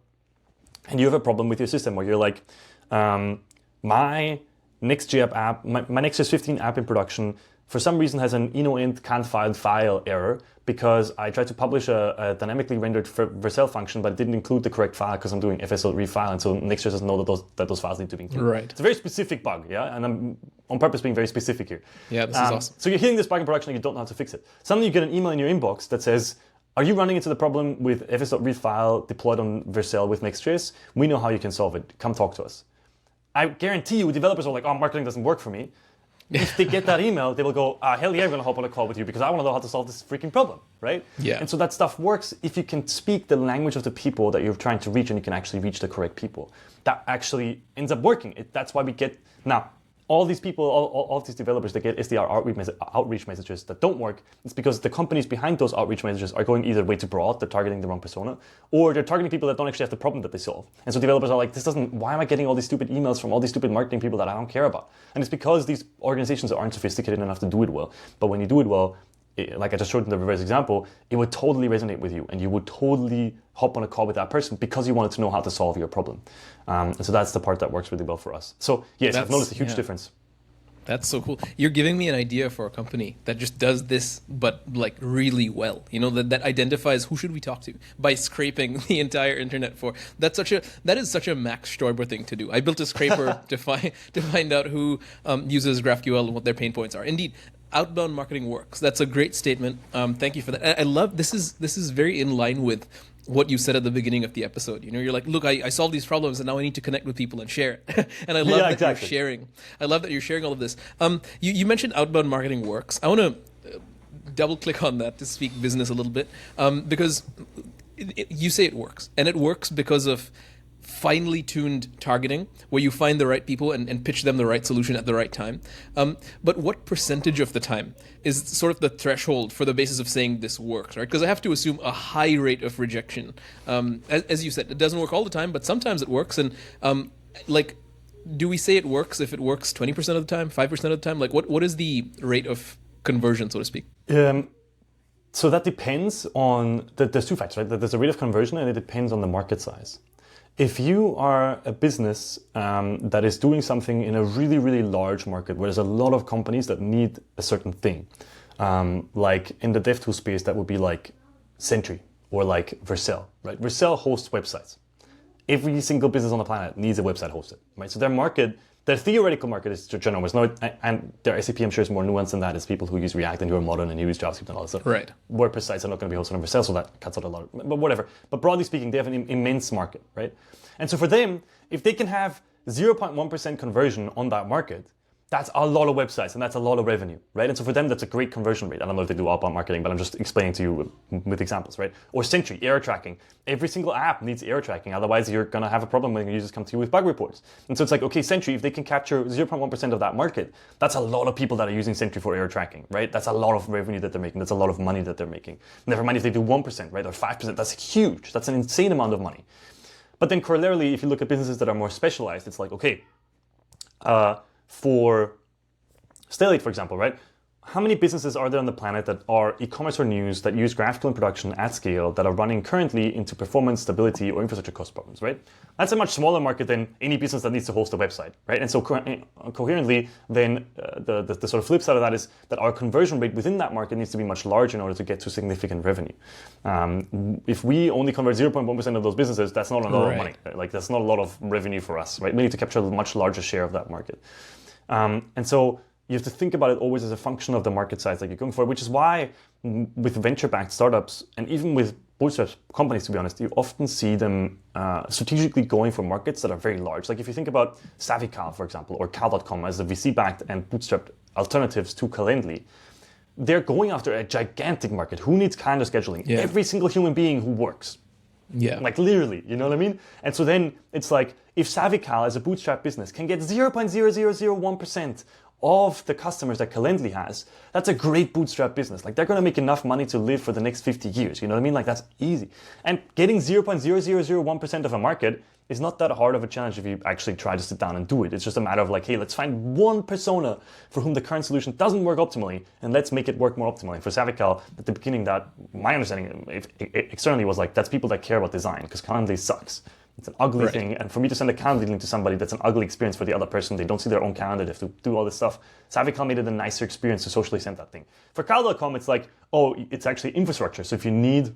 and you have a problem with your system where you're like, my Next.js app, my Next.js 15 app in production for some reason has an int can't find file error because I tried to publish a dynamically rendered Vercel function, but it didn't include the correct file because I'm doing FSL refile, and so Next.js doesn't know that those files need to be included. Right. It's a very specific bug, yeah, and I'm on purpose being very specific here. Yeah, this is awesome. So you're hitting this bug in production and you don't know how to fix it. Suddenly you get an email in your inbox that says, are you running into the problem with fs.read file deployed on Vercel with Next.js? We know how you can solve it. Come talk to us. I guarantee you developers are like, oh, marketing doesn't work for me. If they get that email, they will go, hell yeah, I'm going to hop on a call with you because I want to know how to solve this freaking problem, right? Yeah. And so that stuff works if you can speak the language of the people that you're trying to reach and you can actually reach the correct people. That actually ends up working. That's why we get, now, all these people, all of these developers that get SDR outreach messages that don't work, it's because the companies behind those outreach messages are going either way too broad, they're targeting the wrong persona, or they're targeting people that don't actually have the problem that they solve. And so developers are like, why am I getting all these stupid emails from all these stupid marketing people that I don't care about? And it's because these organizations aren't sophisticated enough to do it well. But when you do it well, like I just showed in the reverse example, it would totally resonate with you and you would totally hop on a call with that person because you wanted to know how to solve your problem. And so that's the part that works really well for us. So yes, I've noticed a huge difference. That's so cool. You're giving me an idea for a company that just does this, but like really well. You know, that identifies who should we talk to by scraping the entire internet for. That is such a Max Stoiber thing to do. I built a scraper to find out who uses GraphQL and what their pain points are. Indeed, outbound marketing works. That's a great statement. Thank you for that. I love this is very in line with what you said at the beginning of the episode. You know, you're like, look, I solved these problems and now I need to connect with people and share it. And I love that you're sharing. I love that you're sharing all of this. You mentioned outbound marketing works. I want to double click on that to speak business a little bit, because you say it works, and it works because of finely tuned targeting where you find the right people and pitch them the right solution at the right time. But what percentage of the time is sort of the threshold for the basis of saying this works, right? Because I have to assume a high rate of rejection. As you said, it doesn't work all the time, but sometimes it works. And do we say it works if it works 20% of the time, 5% of the time? Like what is the rate of conversion, so to speak? So that depends on, there's two factors, right? There's a rate of conversion and it depends on the market size. If you are a business that is doing something in a really, really large market where there's a lot of companies that need a certain thing, like in the DevTools space, that would be like Sentry or like Vercel, right? Vercel hosts websites. Every single business on the planet needs a website hosted, right? So their theoretical market is ginormous. No, and their SAP, I'm sure, is more nuanced than that. It's people who use React and who are modern and who use JavaScript and all that stuff. Right. WordPress sites are not going to be hosted on Vercel, so that cuts out a lot. But whatever. But broadly speaking, they have an immense market, right? And so for them, if they can have 0.1% conversion on that market, that's a lot of websites and that's a lot of revenue, right? And so for them, that's a great conversion rate. I don't know if they do outbound marketing, but I'm just explaining to you with examples, right? Or Sentry, error tracking. Every single app needs error tracking. Otherwise, you're going to have a problem when your users come to you with bug reports. And so it's like, okay, Sentry, if they can capture 0.1% of that market, that's a lot of people that are using Sentry for error tracking, right? That's a lot of revenue that they're making. That's a lot of money that they're making. Never mind if they do 1%, right? Or 5%. That's huge. That's an insane amount of money. But then corollarily, if you look at businesses that are more specialized, it's like, okay, for Stellate, for example, right? How many businesses are there on the planet that are e-commerce or news that use GraphQL in production at scale that are running currently into performance, stability, or infrastructure cost problems, right? That's a much smaller market than any business that needs to host a website, right? And so coherently, then the sort of flip side of that is that our conversion rate within that market needs to be much larger in order to get to significant revenue. If we only convert 0.1% of those businesses, that's not a lot of money. Right? Like that's not a lot of revenue for us, right? We need to capture a much larger share of that market. And so you have to think about it always as a function of the market size that you're going for, which is why with venture-backed startups and even with bootstrap companies, to be honest, you often see them strategically going for markets that are very large. Like if you think about SavvyCal, for example, or Cal.com as the VC-backed and bootstrapped alternatives to Calendly, they're going after a gigantic market. Who needs calendar scheduling? Yeah. Every single human being who works. Yeah. Like literally, you know what I mean? And so then it's like, if SavvyCal as a bootstrap business can get 0.0001% of the customers that Calendly has, that's a great bootstrap business. Like they're going to make enough money to live for the next 50 years. You know what I mean? Like that's easy. And getting 0.0001% of a market is not that hard of a challenge if you actually try to sit down and do it. It's just a matter of like, hey, let's find one persona for whom the current solution doesn't work optimally and let's make it work more optimally. For SavvyCal, at the beginning, that my understanding externally was like, that's people that care about design because Calendly sucks. It's an ugly Right. thing. And for me to send a calendar link to somebody, that's an ugly experience for the other person. They don't see their own calendar. They have to do all this stuff. Savvycal made it a nicer experience to socially send that thing. For Cal.com, it's like, oh, it's actually infrastructure. So if you need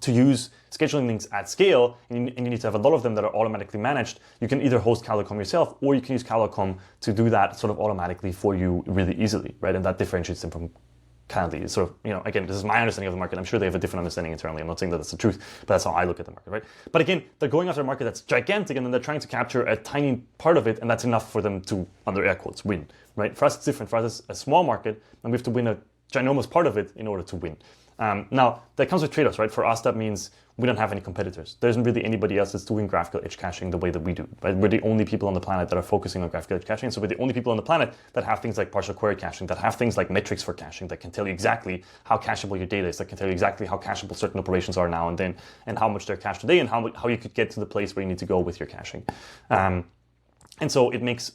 to use scheduling links at scale, and you need to have a lot of them that are automatically managed, you can either host Cal.com yourself, or you can use Cal.com to do that sort of automatically for you really easily, right? And that differentiates them from Calendly. It's sort of, again, this is my understanding of the market. I'm sure they have a different understanding internally. I'm not saying that that's the truth, but that's how I look at the market, right? But again, they're going after a market that's gigantic, and then they're trying to capture a tiny part of it, and that's enough for them to, under air quotes, win, right? For us, it's different. For us, it's a small market, and we have to win a ginormous part of it in order to win. Now, that comes with trade-offs, right? For us, that means we don't have any competitors. There isn't really anybody else that's doing GraphQL edge caching the way that we do, right? We're the only people on the planet that are focusing on GraphQL edge caching. So we're the only people on the planet that have things like partial query caching, that have things like metrics for caching, that can tell you exactly how cacheable your data is, that can tell you exactly how cacheable certain operations are now and then, and how much they're cached today, and how you could get to the place where you need to go with your caching. And so it makes...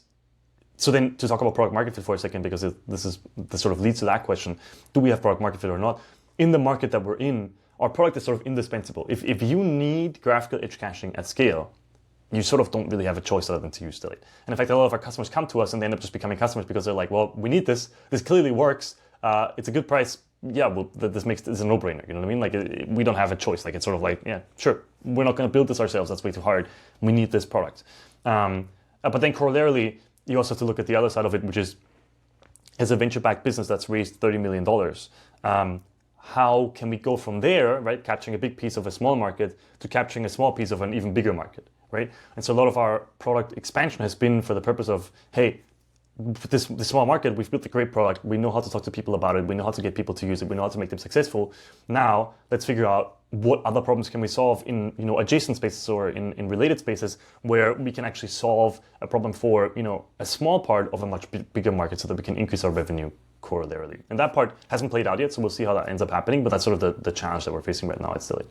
So then to talk about product market fit for a second, because this sort of leads to that question, do we have product market fit or not? In the market that we're in, our product is sort of indispensable. If you need GraphQL edge caching at scale, you sort of don't really have a choice other than to use Stellate. And in fact, a lot of our customers come to us and they end up just becoming customers because they're like, well, we need this. This clearly works. It's a good price. Yeah, well, this is a no-brainer. You know what I mean? Like, we don't have a choice. Like, it's sort of like, yeah, sure. We're not going to build this ourselves. That's way too hard. We need this product. But then corollarily, you also have to look at the other side of it, which is, as a venture-backed business that's raised $30 million, how can we go from there, right, capturing a big piece of a small market to capturing a small piece of an even bigger market, right? And so a lot of our product expansion has been for the purpose of, hey, this small market, we've built a great product. We know how to talk to people about it. We know how to get people to use it. We know how to make them successful. Now, let's figure out what other problems can we solve in adjacent spaces or in related spaces where we can actually solve a problem for a small part of a much bigger market so that we can increase our revenue corollarily. And that part hasn't played out yet, so we'll see how that ends up happening, but that's sort of the challenge that we're facing right now at Stellate.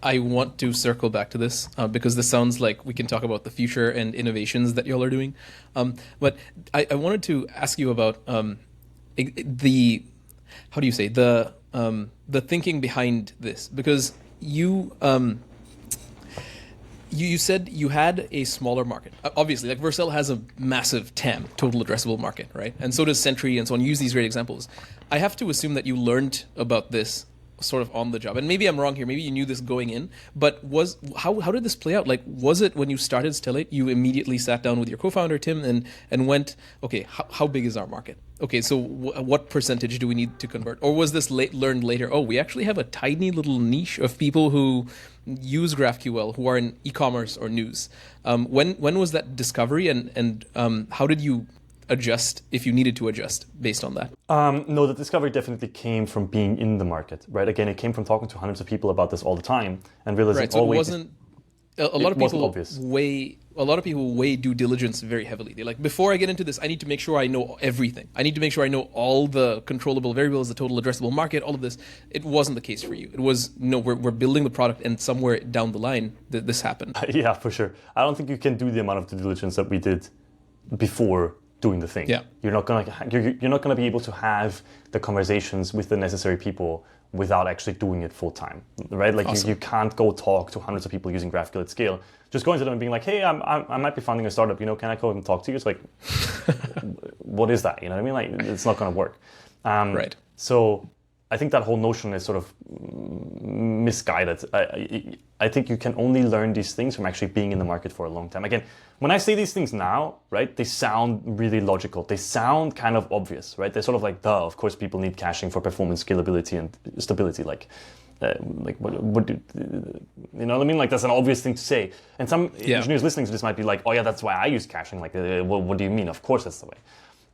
I want to circle back to this because this sounds like we can talk about the future and innovations that y'all are doing. But I wanted to ask you about the thinking behind this, because you said you had a smaller market. Obviously, like Vercel has a massive TAM, total addressable market, right? And so does Sentry and so on. You use these great examples. I have to assume that you learned about this sort of on the job. And maybe I'm wrong here. Maybe you knew this going in, but how did this play out? Like, was it when you started Stellate, you immediately sat down with your co-founder, Tim, and went, okay, how big is our market? Okay, so what percentage do we need to convert? Or was this learned later? Oh, we actually have a tiny little niche of people who use GraphQL, who are in e-commerce or news. When was that discovery, and how did you adjust if you needed to adjust based on that? No, the discovery definitely came from being in the market, right? Again, it came from talking to hundreds of people about this all the time and realizing, right, so it wasn't a lot of people weigh due diligence very heavily. They're like, before I get into this, I need to make sure I know everything. I need to make sure I know all the controllable variables, the total addressable market, all of this. It wasn't the case for you. It was, no, we're building the product, and somewhere down the line, this happened. Yeah, for sure. I don't think you can do the amount of due diligence that we did before doing the thing. Yeah. You're not gonna be able to have the conversations with the necessary people without actually doing it full time, right? Like, awesome. you can't go talk to hundreds of people using GraphQL at scale. Just going to them and being like, hey, I might be founding a startup, can I go and talk to you? It's like, what is that? You know what I mean? Like, it's not gonna work. Right. So I think that whole notion is sort of misguided. I think you can only learn these things from actually being in the market for a long time. Again, when I say these things now, right, they sound really logical. They sound kind of obvious, right? They're sort of like, duh, of course people need caching for performance, scalability, and stability. What do, you know what I mean? Like, that's an obvious thing to say. And some engineers listening to this might be like, oh yeah, that's why I use caching. Like, what do you mean? Of course that's the way.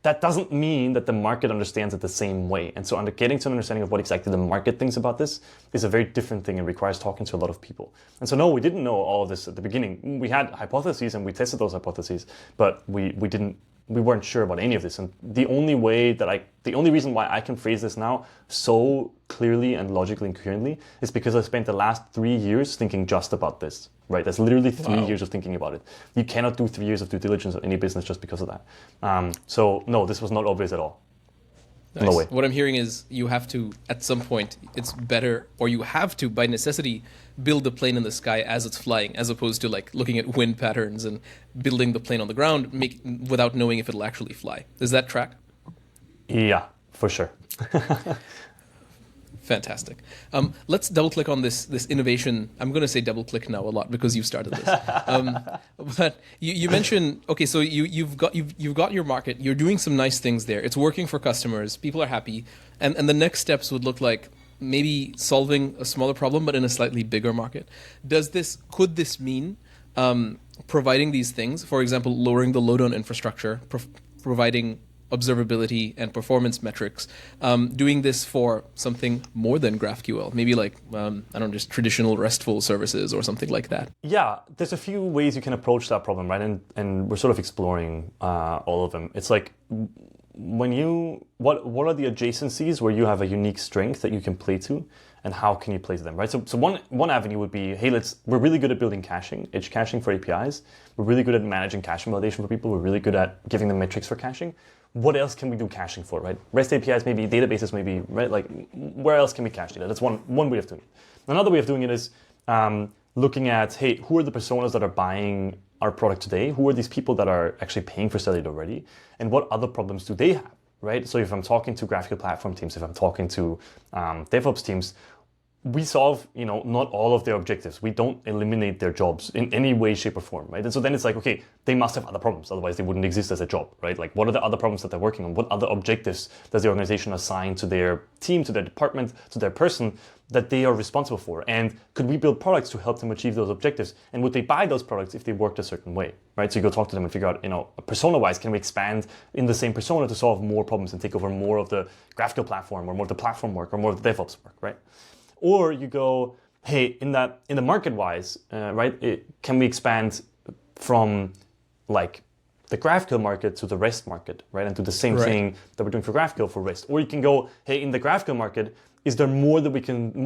That doesn't mean that the market understands it the same way. And so getting to an understanding of what exactly the market thinks about this is a very different thing and requires talking to a lot of people. And so no, we didn't know all of this at the beginning. We had hypotheses and we tested those hypotheses, but we weren't sure about any of this. And the only reason why I can phrase this now so clearly and logically and coherently is because I spent the last 3 years thinking just about this, right? That's literally 3 years of thinking about it. You cannot do 3 years of due diligence on any business just because of that. So no, this was not obvious at all. No Nice. way. What I'm hearing is you have to, at some point, it's better, or you have to, by necessity, build the plane in the sky as it's flying, as opposed to like looking at wind patterns and building the plane on the ground without knowing if it'll actually fly. Does that track? Yeah, for sure. Fantastic. Let's double click on this innovation. I'm going to say double click now a lot because you started this. But you mentioned, okay, so you've got your market. You're doing some nice things there. It's working for customers. People are happy, and the next steps would look like maybe solving a smaller problem, but in a slightly bigger market. Could this mean providing these things? For example, lowering the load on infrastructure, providing observability and performance metrics, doing this for something more than GraphQL, maybe like, I don't know, just traditional RESTful services or something like that. Yeah, there's a few ways you can approach that problem, right? And we're sort of exploring all of them. It's like, what are the adjacencies where you have a unique strength that you can play to, and how can you play to them, right? So one avenue would be, hey, we're really good at building caching, edge caching for APIs. We're really good at managing caching validation for people. We're really good at giving them metrics for caching. What else can we do caching for, right? REST APIs, maybe databases, maybe, right? Like, where else can we cache data? That's one way of doing it. Another way of doing it is looking at, hey, who are the personas that are buying our product today? Who are these people that are actually paying for Stellate already? And what other problems do they have, right? So if I'm talking to GraphQL platform teams, if I'm talking to DevOps teams, we solve, not all of their objectives. We don't eliminate their jobs in any way, shape, or form, right? And so then it's like, okay, they must have other problems, otherwise they wouldn't exist as a job, right? Like, what are the other problems that they're working on? What other objectives does the organization assign to their team, to their department, to their person that they are responsible for? And could we build products to help them achieve those objectives? And would they buy those products if they worked a certain way, right? So you go talk to them and figure out, persona-wise, can we expand in the same persona to solve more problems and take over more of the GraphQL platform, or more of the platform work, or more of the DevOps work, right? Or you go, hey, in the market-wise, right? Can we expand from like the GraphQL market to the REST market, right? And do the same thing that we're doing for GraphQL for REST. Or you can go, hey, in the GraphQL market, is there more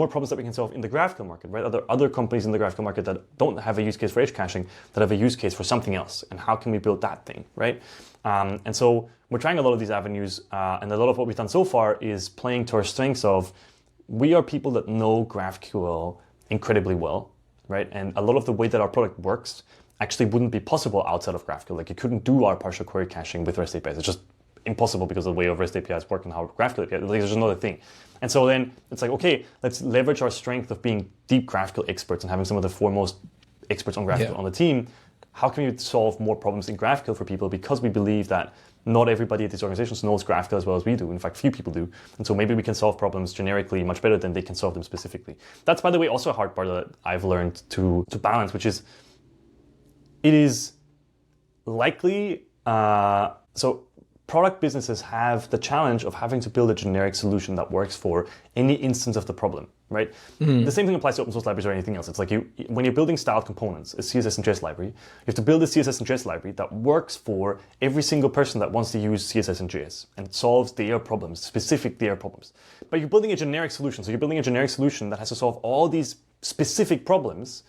problems that we can solve in the GraphQL market, right? Are there other companies in the GraphQL market that don't have a use case for edge caching, that have a use case for something else? And how can we build that thing, right? And so we're trying a lot of these avenues, and a lot of what we've done so far is playing to our strengths of, we are people that know GraphQL incredibly well, right? And a lot of the way that our product works actually wouldn't be possible outside of GraphQL. Like, you couldn't do our partial query caching with REST APIs. It's just impossible because of the way of REST APIs work and how GraphQL APIs, like, it's just another thing. And so then it's like, okay, let's leverage our strength of being deep GraphQL experts and having some of the foremost experts on GraphQL on the team. How can we solve more problems in GraphQL for people? Because we believe that not everybody at these organizations knows GraphQL as well as we do. In fact, few people do. And so maybe we can solve problems generically much better than they can solve them specifically. That's, by the way, also a hard part that I've learned to balance, which is, it is likely, so product businesses have the challenge of having to build a generic solution that works for any instance of the problem, right? The same thing applies to open source libraries or anything else. It's like when you're building styled components, a CSS and JS library, you have to build a CSS and JS library that works for every single person that wants to use CSS and JS and solves their problems, specific their problems. But you're building a generic solution. So you're building a generic solution that has to solve all these specific problems,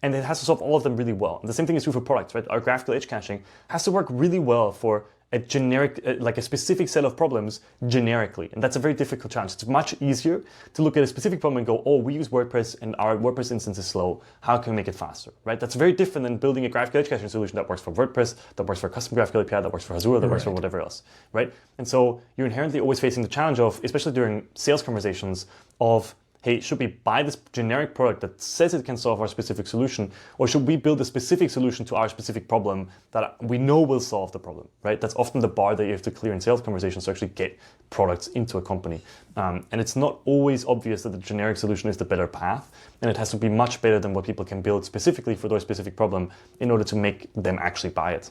and it has to solve all of them really well. And the same thing is true for products, right? Our GraphQL edge caching has to work really well for a generic, like a specific set of problems generically. And that's a very difficult challenge. It's much easier to look at a specific problem and go, oh, we use WordPress and our WordPress instance is slow. How can we make it faster, right? That's very different than building a GraphQL edge caching solution that works for WordPress, that works for a custom GraphQL API, that works for Azure, that works for whatever else, right? And so you're inherently always facing the challenge of, especially during sales conversations, of, hey, should we buy this generic product that says it can solve our specific solution, or should we build a specific solution to our specific problem that we know will solve the problem, right? That's often the bar that you have to clear in sales conversations to actually get products into a company. And it's not always obvious that the generic solution is the better path, and it has to be much better than what people can build specifically for their specific problem in order to make them actually buy it.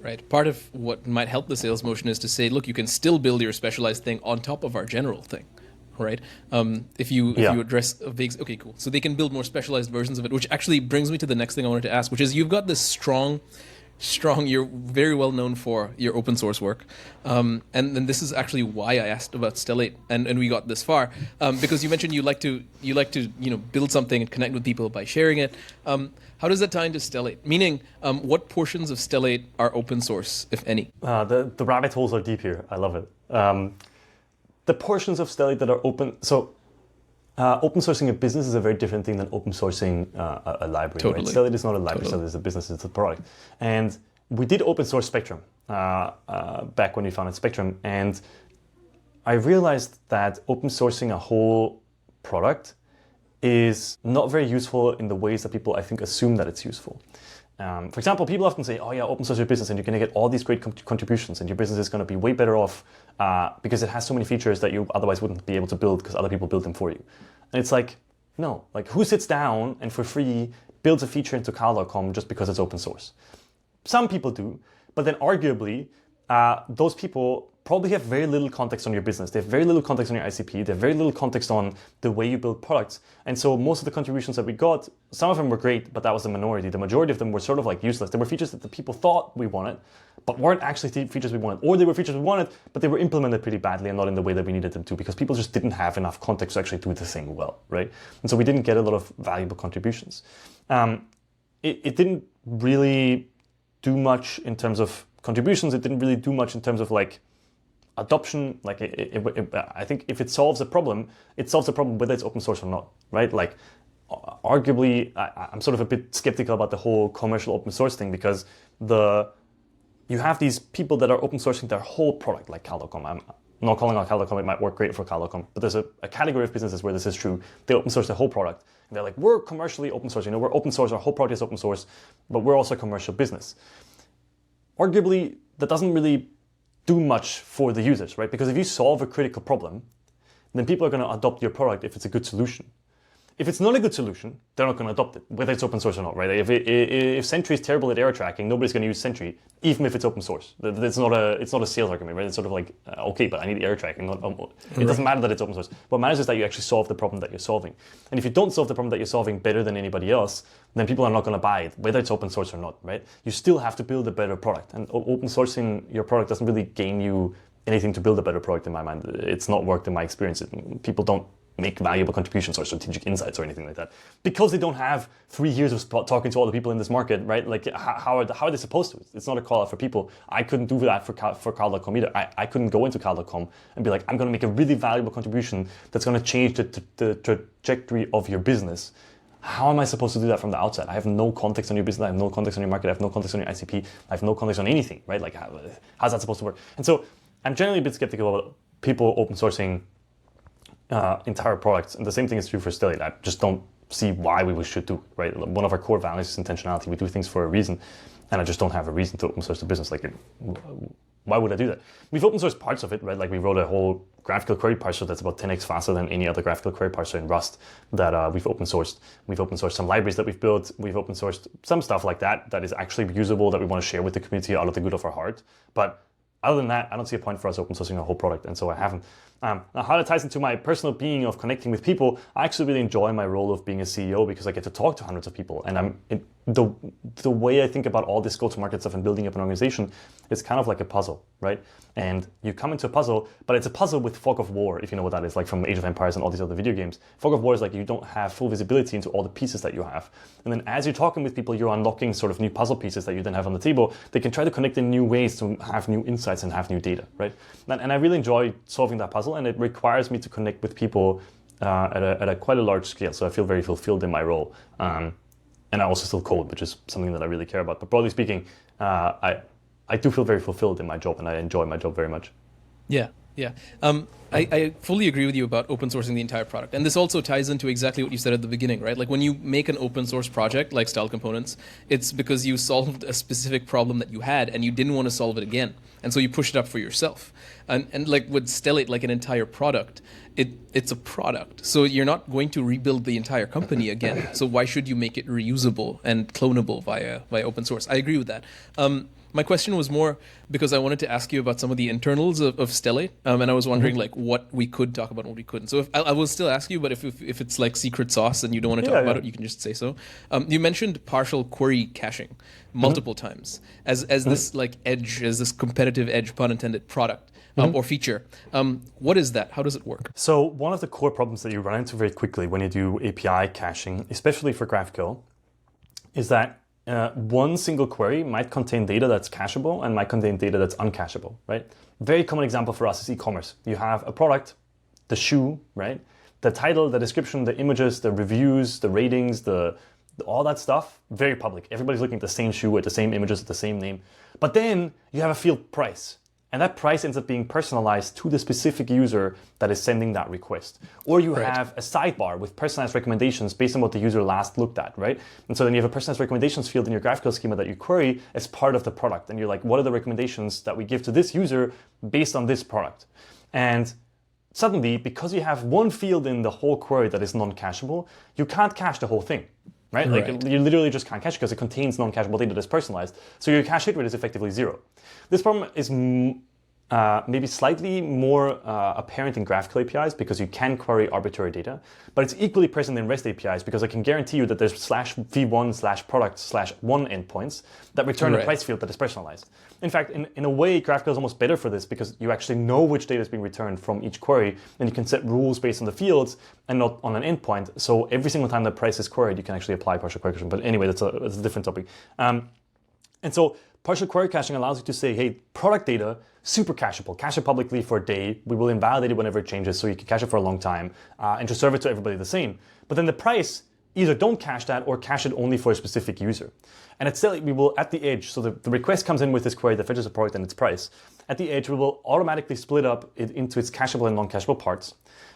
Right. Part of what might help the sales motion is to say, look, you can still build your specialized thing on top of our general thing. Right. If you address a big, okay, cool. So they can build more specialized versions of it, which actually brings me to the next thing I wanted to ask, which is, you've got this strong, you're very well known for your open source work. And this is actually why I asked about Stellate and we got this far, because you mentioned you like to build something and connect with people by sharing it. How does that tie into Stellate? Meaning, what portions of Stellate are open source, if any? The rabbit holes are deep here. I love it. the portions of Stellate that are open. So open sourcing a business is a very different thing than open sourcing a library. Totally. Right? Stellate is not a library, Totally. Stellate is a business, it's a product. And we did open source Spectrum back when we founded Spectrum. And I realized that open sourcing a whole product is not very useful in the ways that people, I think, assume that it's useful. For example, people often say, oh yeah, open source your business and you're going to get all these great contributions and your business is going to be way better off because it has so many features that you otherwise wouldn't be able to build because other people build them for you. And it's like, no, like who sits down and for free builds a feature into Cal.com just because it's open source? Some people do, but then arguably, those people probably have very little context on your business. They have very little context on your ICP. They have very little context on the way you build products. And so most of the contributions that we got, some of them were great, but that was the minority. The majority of them were sort of like useless. They were features that the people thought we wanted, but weren't actually features we wanted. Or they were features we wanted, but they were implemented pretty badly and not in the way that we needed them to because people just didn't have enough context to actually do the thing well, right? And so we didn't get a lot of valuable contributions. It didn't really do much in terms of contributions. It didn't really do much in terms of like adoption. Like I think if it solves a problem, it solves a problem whether it's open source or not, right? Like arguably, I'm sort of a bit skeptical about the whole commercial open source thing because you have these people that are open sourcing their whole product, like Cal.com. I'm not calling out Cal.com, it might work great for Cal.com, but there's a category of businesses where this is true. They open source the whole product. And they're like, we're commercially open source, we're open source, our whole product is open source, but we're also a commercial business. Arguably, that doesn't really do much for the users, right? Because if you solve a critical problem, then people are going to adopt your product if it's a good solution. If it's not a good solution, they're not going to adopt it, whether it's open source or not, right? If Sentry is terrible at error tracking, nobody's going to use Sentry, even if it's open source. It's not a sales argument, right? It's sort of like, okay, but I need error tracking. It doesn't matter that it's open source. What matters is that you actually solve the problem that you're solving. And if you don't solve the problem that you're solving better than anybody else, then people are not going to buy it, whether it's open source or not, right? You still have to build a better product. And open sourcing your product doesn't really gain you anything to build a better product in my mind. It's not worked in my experience. People don't make valuable contributions or strategic insights or anything like that because they don't have 3 years of talking to all the people in this market, right? Like how are they supposed to? It's not a call out for people. I couldn't do that for Cal.com either. I couldn't go into Cal.com and be like, I'm going to make a really valuable contribution that's going to change the trajectory of your business. How am I supposed to do that from the outside? I have no context on your business. I have no context on your market. I have no context on your ICP. I have no context on anything, right? Like how's that supposed to work? And so I'm generally a bit skeptical about people open sourcing entire products, and the same thing is true for Stellate. I just don't see why we should do it, right? One of our core values is intentionality. We do things for a reason, and I just don't have a reason to open source the business. Like, why would I do that? We've open sourced parts of it, right? Like we wrote a whole GraphQL query parser that's about 10x faster than any other GraphQL query parser in Rust that we've open sourced. We've open sourced some libraries that we've built. We've open sourced some stuff like that is actually usable that we want to share with the community out of the good of our heart. But other than that, I don't see a point for us open sourcing a whole product, and so I haven't. Now, how that ties into my personal being of connecting with people, I actually really enjoy my role of being a CEO because I get to talk to hundreds of people, and the way I think about all this go-to-market stuff and building up an organization is kind of like a puzzle, right? And you come into a puzzle, but it's a puzzle with fog of war, if you know what that is, like from Age of Empires and all these other video games. Fog of war is like you don't have full visibility into all the pieces that you have. And then as you're talking with people, you're unlocking sort of new puzzle pieces that you then have on the table. They can try to connect in new ways to have new insights and have new data, right? And I really enjoy solving that puzzle, and it requires me to connect with people at a quite a large scale. So I feel very fulfilled in my role. And I also still code, which is something that I really care about. But broadly speaking, I do feel very fulfilled in my job, and I enjoy my job very much. Yeah. I fully agree with you about open sourcing the entire product. And this also ties into exactly what you said at the beginning, right? Like when you make an open source project like Style Components, it's because you solved a specific problem that you had and you didn't want to solve it again. And so you push it up for yourself. And like with Stellate, like an entire product, it's a product. So you're not going to rebuild the entire company again. So why should you make it reusable and clonable via open source? I agree with that. My question was more because I wanted to ask you about some of the internals of Stellate, and I was wondering like what we could talk about and what we couldn't. So I will still ask you, but if it's like secret sauce and you don't want to talk about it, you can just say so. You mentioned partial query caching multiple times as this like edge, as this competitive edge, pun intended, product or feature. What is that? How does it work? So one of the core problems that you run into very quickly when you do API caching, especially for GraphQL, is that one single query might contain data that's cacheable and might contain data that's uncacheable, right? Very common example for us is e-commerce. You have a product, the shoe, right? The title, the description, the images, the reviews, the ratings, all that stuff, very public. Everybody's looking at the same shoe with the same images, with the same name. But then you have a field price. And that price ends up being personalized to the specific user that is sending that request. Or you have a sidebar with personalized recommendations based on what the user last looked at, right? And so then you have a personalized recommendations field in your GraphQL schema that you query as part of the product. And you're like, what are the recommendations that we give to this user based on this product? And suddenly, because you have one field in the whole query that is non-cacheable, you can't cache the whole thing. Right? Like you literally just can't cache it because it contains non-cacheable data that's personalized. So your cache hit rate is effectively 0. This problem is maybe slightly more apparent in GraphQL APIs because you can query arbitrary data, but it's equally present in REST APIs because I can guarantee you that there's /v1/product/1 endpoints that return a price field that is personalized. In fact, in a way, GraphQL is almost better for this because you actually know which data is being returned from each query, and you can set rules based on the fields and not on an endpoint. So every single time the price is queried, you can actually apply partial query caching. But anyway, that's a different topic. And so partial query caching allows you to say, hey, product data, super cacheable. Cache it publicly for a day. We will invalidate it whenever it changes, so you can cache it for a long time and just serve it to everybody the same. But then the price, either don't cache that or cache it only for a specific user. And at Stellate, we will, at the edge, so the request comes in with this query that fetches a product and its price. At the edge, we will automatically split up it into its cacheable and non-cacheable parts.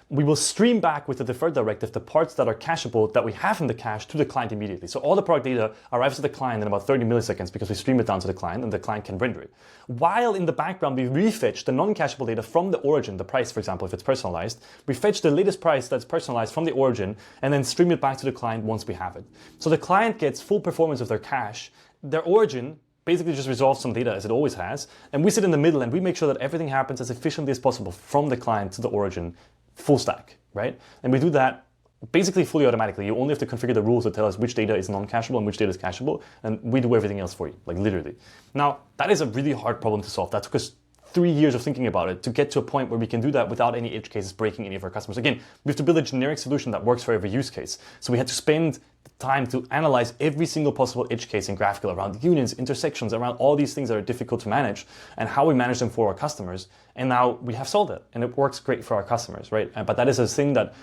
We will stream back with the deferred directive the parts that are cacheable that we have in the cache to the client immediately. So all the product data arrives at the client in about 30 milliseconds because we stream it down to the client and the client can render it. While in the background, we refetch the non-cacheable data from the origin, the price, for example, if it's personalized. We fetch the latest price that's personalized from the origin and then stream it back to the client once we have it. So the client gets full performance of their cache. Their origin basically just resolves some data as it always has. And we sit in the middle and we make sure that everything happens as efficiently as possible from the client to the origin, full stack, right? And we do that basically fully automatically. You only have to configure the rules that tell us which data is non-cacheable and which data is cacheable, and we do everything else for you, like literally. Now, that is a really hard problem to solve. That took us 3 years of thinking about it to get to a point where we can do that without any edge cases breaking any of our customers. Again, we have to build a generic solution that works for every use case. So we had to spend time to analyze every single possible edge case in GraphQL around unions, intersections, around all these things that are difficult to manage and how we manage them for our customers. And now we have solved it and it works great for our customers, right? But that is a thing that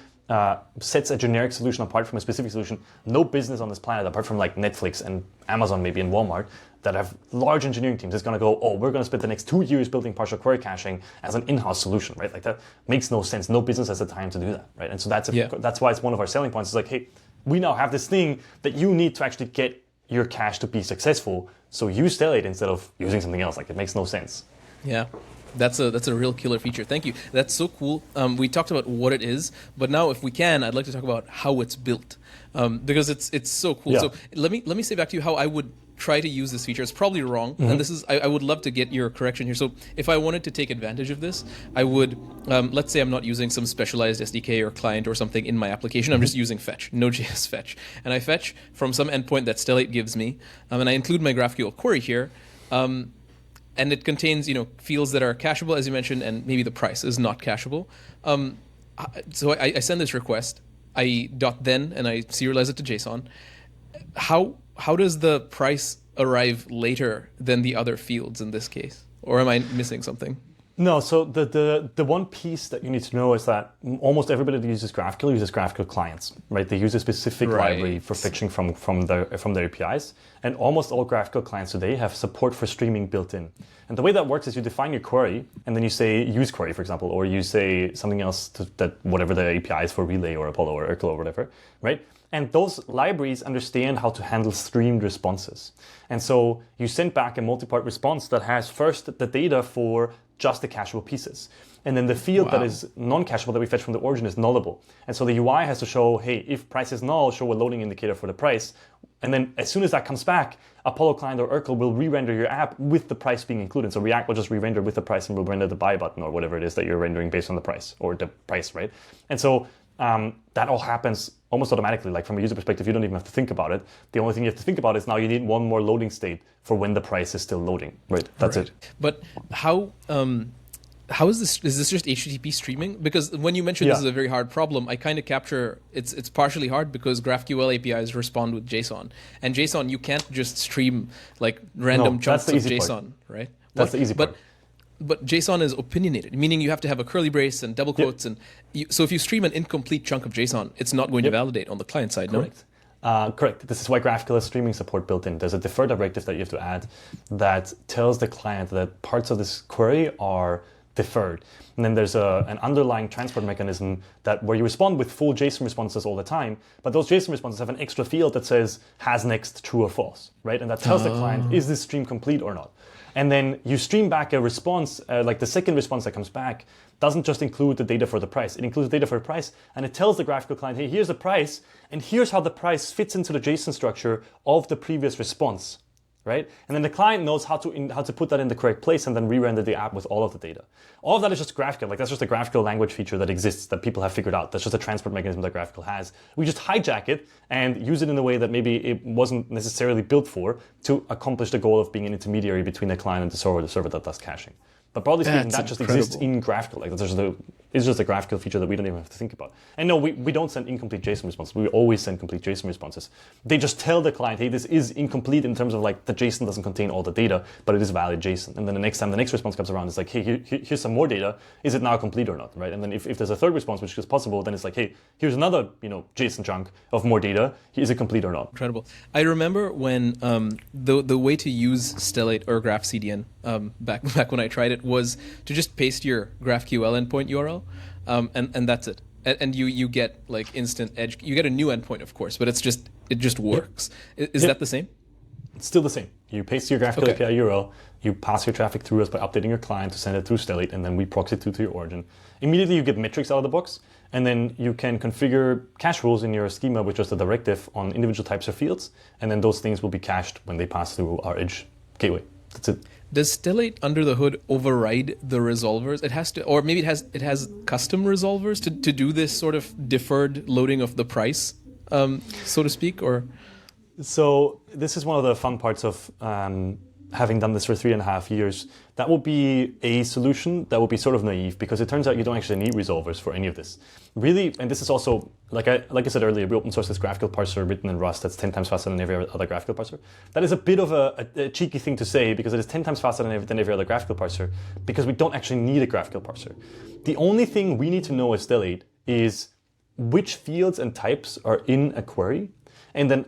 sets a generic solution apart from a specific solution. No business on this planet, apart from like Netflix and Amazon maybe and Walmart, that have large engineering teams is going to go, oh, we're going to spend the next 2 years building partial query caching as an in-house solution, right? Like that makes no sense. No business has the time to do that, right? And so that's why it's one of our selling points. It's like, hey, we now have this thing that you need to actually get your cache to be successful. So use Stellate instead of using something else. Like it makes no sense. Yeah. That's a real killer feature. Thank you. That's so cool. We talked about what it is, but now if we can, I'd like to talk about how it's built, because it's so cool. Yeah. So let me say back to you how I would try to use this feature. It's probably wrong, and this is I would love to get your correction here. So if I wanted to take advantage of this, I would let's say I'm not using some specialized SDK or client or something in my application. I'm just using fetch, Node.js fetch, and I fetch from some endpoint that Stellate gives me, and I include my GraphQL query here. And it contains, fields that are cacheable, as you mentioned, and maybe the price is not cacheable. So I send this request, I .then, and I serialize it to JSON. How does the price arrive later than the other fields in this case? Or am I missing something? No, so the one piece that you need to know is that almost everybody that uses GraphQL clients, right? They use a specific library for fetching from their APIs, and almost all GraphQL clients today have support for streaming built in. And the way that works is you define your query, and then you say use query, for example, or you say something else that whatever the API is for Relay or Apollo or Urkel or whatever, right? And those libraries understand how to handle streamed responses. And so you send back a multi-part response that has first the data for just the cacheable pieces. And then the field that is non-cacheable that we fetch from the origin is nullable. And so the UI has to show, hey, if price is null, show a loading indicator for the price. And then as soon as that comes back, Apollo client or Urkel will re-render your app with the price being included. So React will just re-render with the price and will render the buy button or whatever it is that you're rendering based on the price or the price, right? And so that all happens almost automatically. Like from a user perspective, you don't even have to think about it. The only thing you have to think about is now you need one more loading state for when the price is still loading, right? That's it. But how how is this? Is this just HTTP streaming? Because when you mentioned this is a very hard problem, I kind of capture it's partially hard because GraphQL APIs respond with JSON, and JSON you can't just stream like random chunks of JSON, right? That's the easy part. But JSON is opinionated, meaning you have to have a curly brace and double quotes, and so if you stream an incomplete chunk of JSON, it's not going to validate on the client side. Correct. No? Correct. This is why GraphQL has streaming support built in. There's a defer directive that you have to add that tells the client that parts of this query are deferred. And then there's an underlying transport mechanism that where you respond with full JSON responses all the time, but those JSON responses have an extra field that says has next true or false, right? And that tells the client, is this stream complete or not? And then you stream back a response, like the second response that comes back doesn't just include the data for the price. It includes the data for the price, and it tells the GraphQL client, hey, here's the price, and here's how the price fits into the JSON structure of the previous response, right? And then the client knows how to put that in the correct place and then re-render the app with all of the data. All of that is just GraphQL. Like that's just a GraphQL language feature that exists that people have figured out. That's just a transport mechanism that GraphQL has. We just hijack it and use it in a way that maybe it wasn't necessarily built for to accomplish the goal of being an intermediary between the client and the server that does caching. But broadly speaking, that just exists in GraphQL. Like it's just a GraphQL feature that we don't even have to think about. And no, we don't send incomplete JSON responses. We always send complete JSON responses. They just tell the client, hey, this is incomplete in terms of like the JSON doesn't contain all the data, but it is valid JSON. And then the next time the next response comes around, it's like, hey, here's some more data. Is it now complete or not, right? And then if there's a third response, which is possible, then it's like, hey, here's another JSON chunk of more data. Is it complete or not? Incredible. I remember when the way to use Stellate or GraphCDN back when I tried it was to just paste your GraphQL endpoint URL, and that's it. And you get like instant edge. You get a new endpoint, of course, but it just works. Is that the same? It's still the same. You paste your GraphQL API URL, you pass your traffic through us by updating your client to send it through Stellate, and then we proxy it to your origin. Immediately you get metrics out of the box, and then you can configure cache rules in your schema with just a directive on individual types of fields, and then those things will be cached when they pass through our edge gateway. That's it. Does Stellate under the hood override the resolvers? It has to, or maybe it has custom resolvers to do this sort of deferred loading of the price, so to speak, or? So this is one of the fun parts of having done this for 3.5 years. That will be a solution that will be sort of naive because it turns out you don't actually need resolvers for any of this. Really, and this is also, like I said earlier, we open source this GraphQL parser written in Rust that's 10 times faster than every other GraphQL parser. That is a bit of a cheeky thing to say because it is 10 times faster than every other GraphQL parser because we don't actually need a GraphQL parser. The only thing we need to know as Stellate is which fields and types are in a query, and then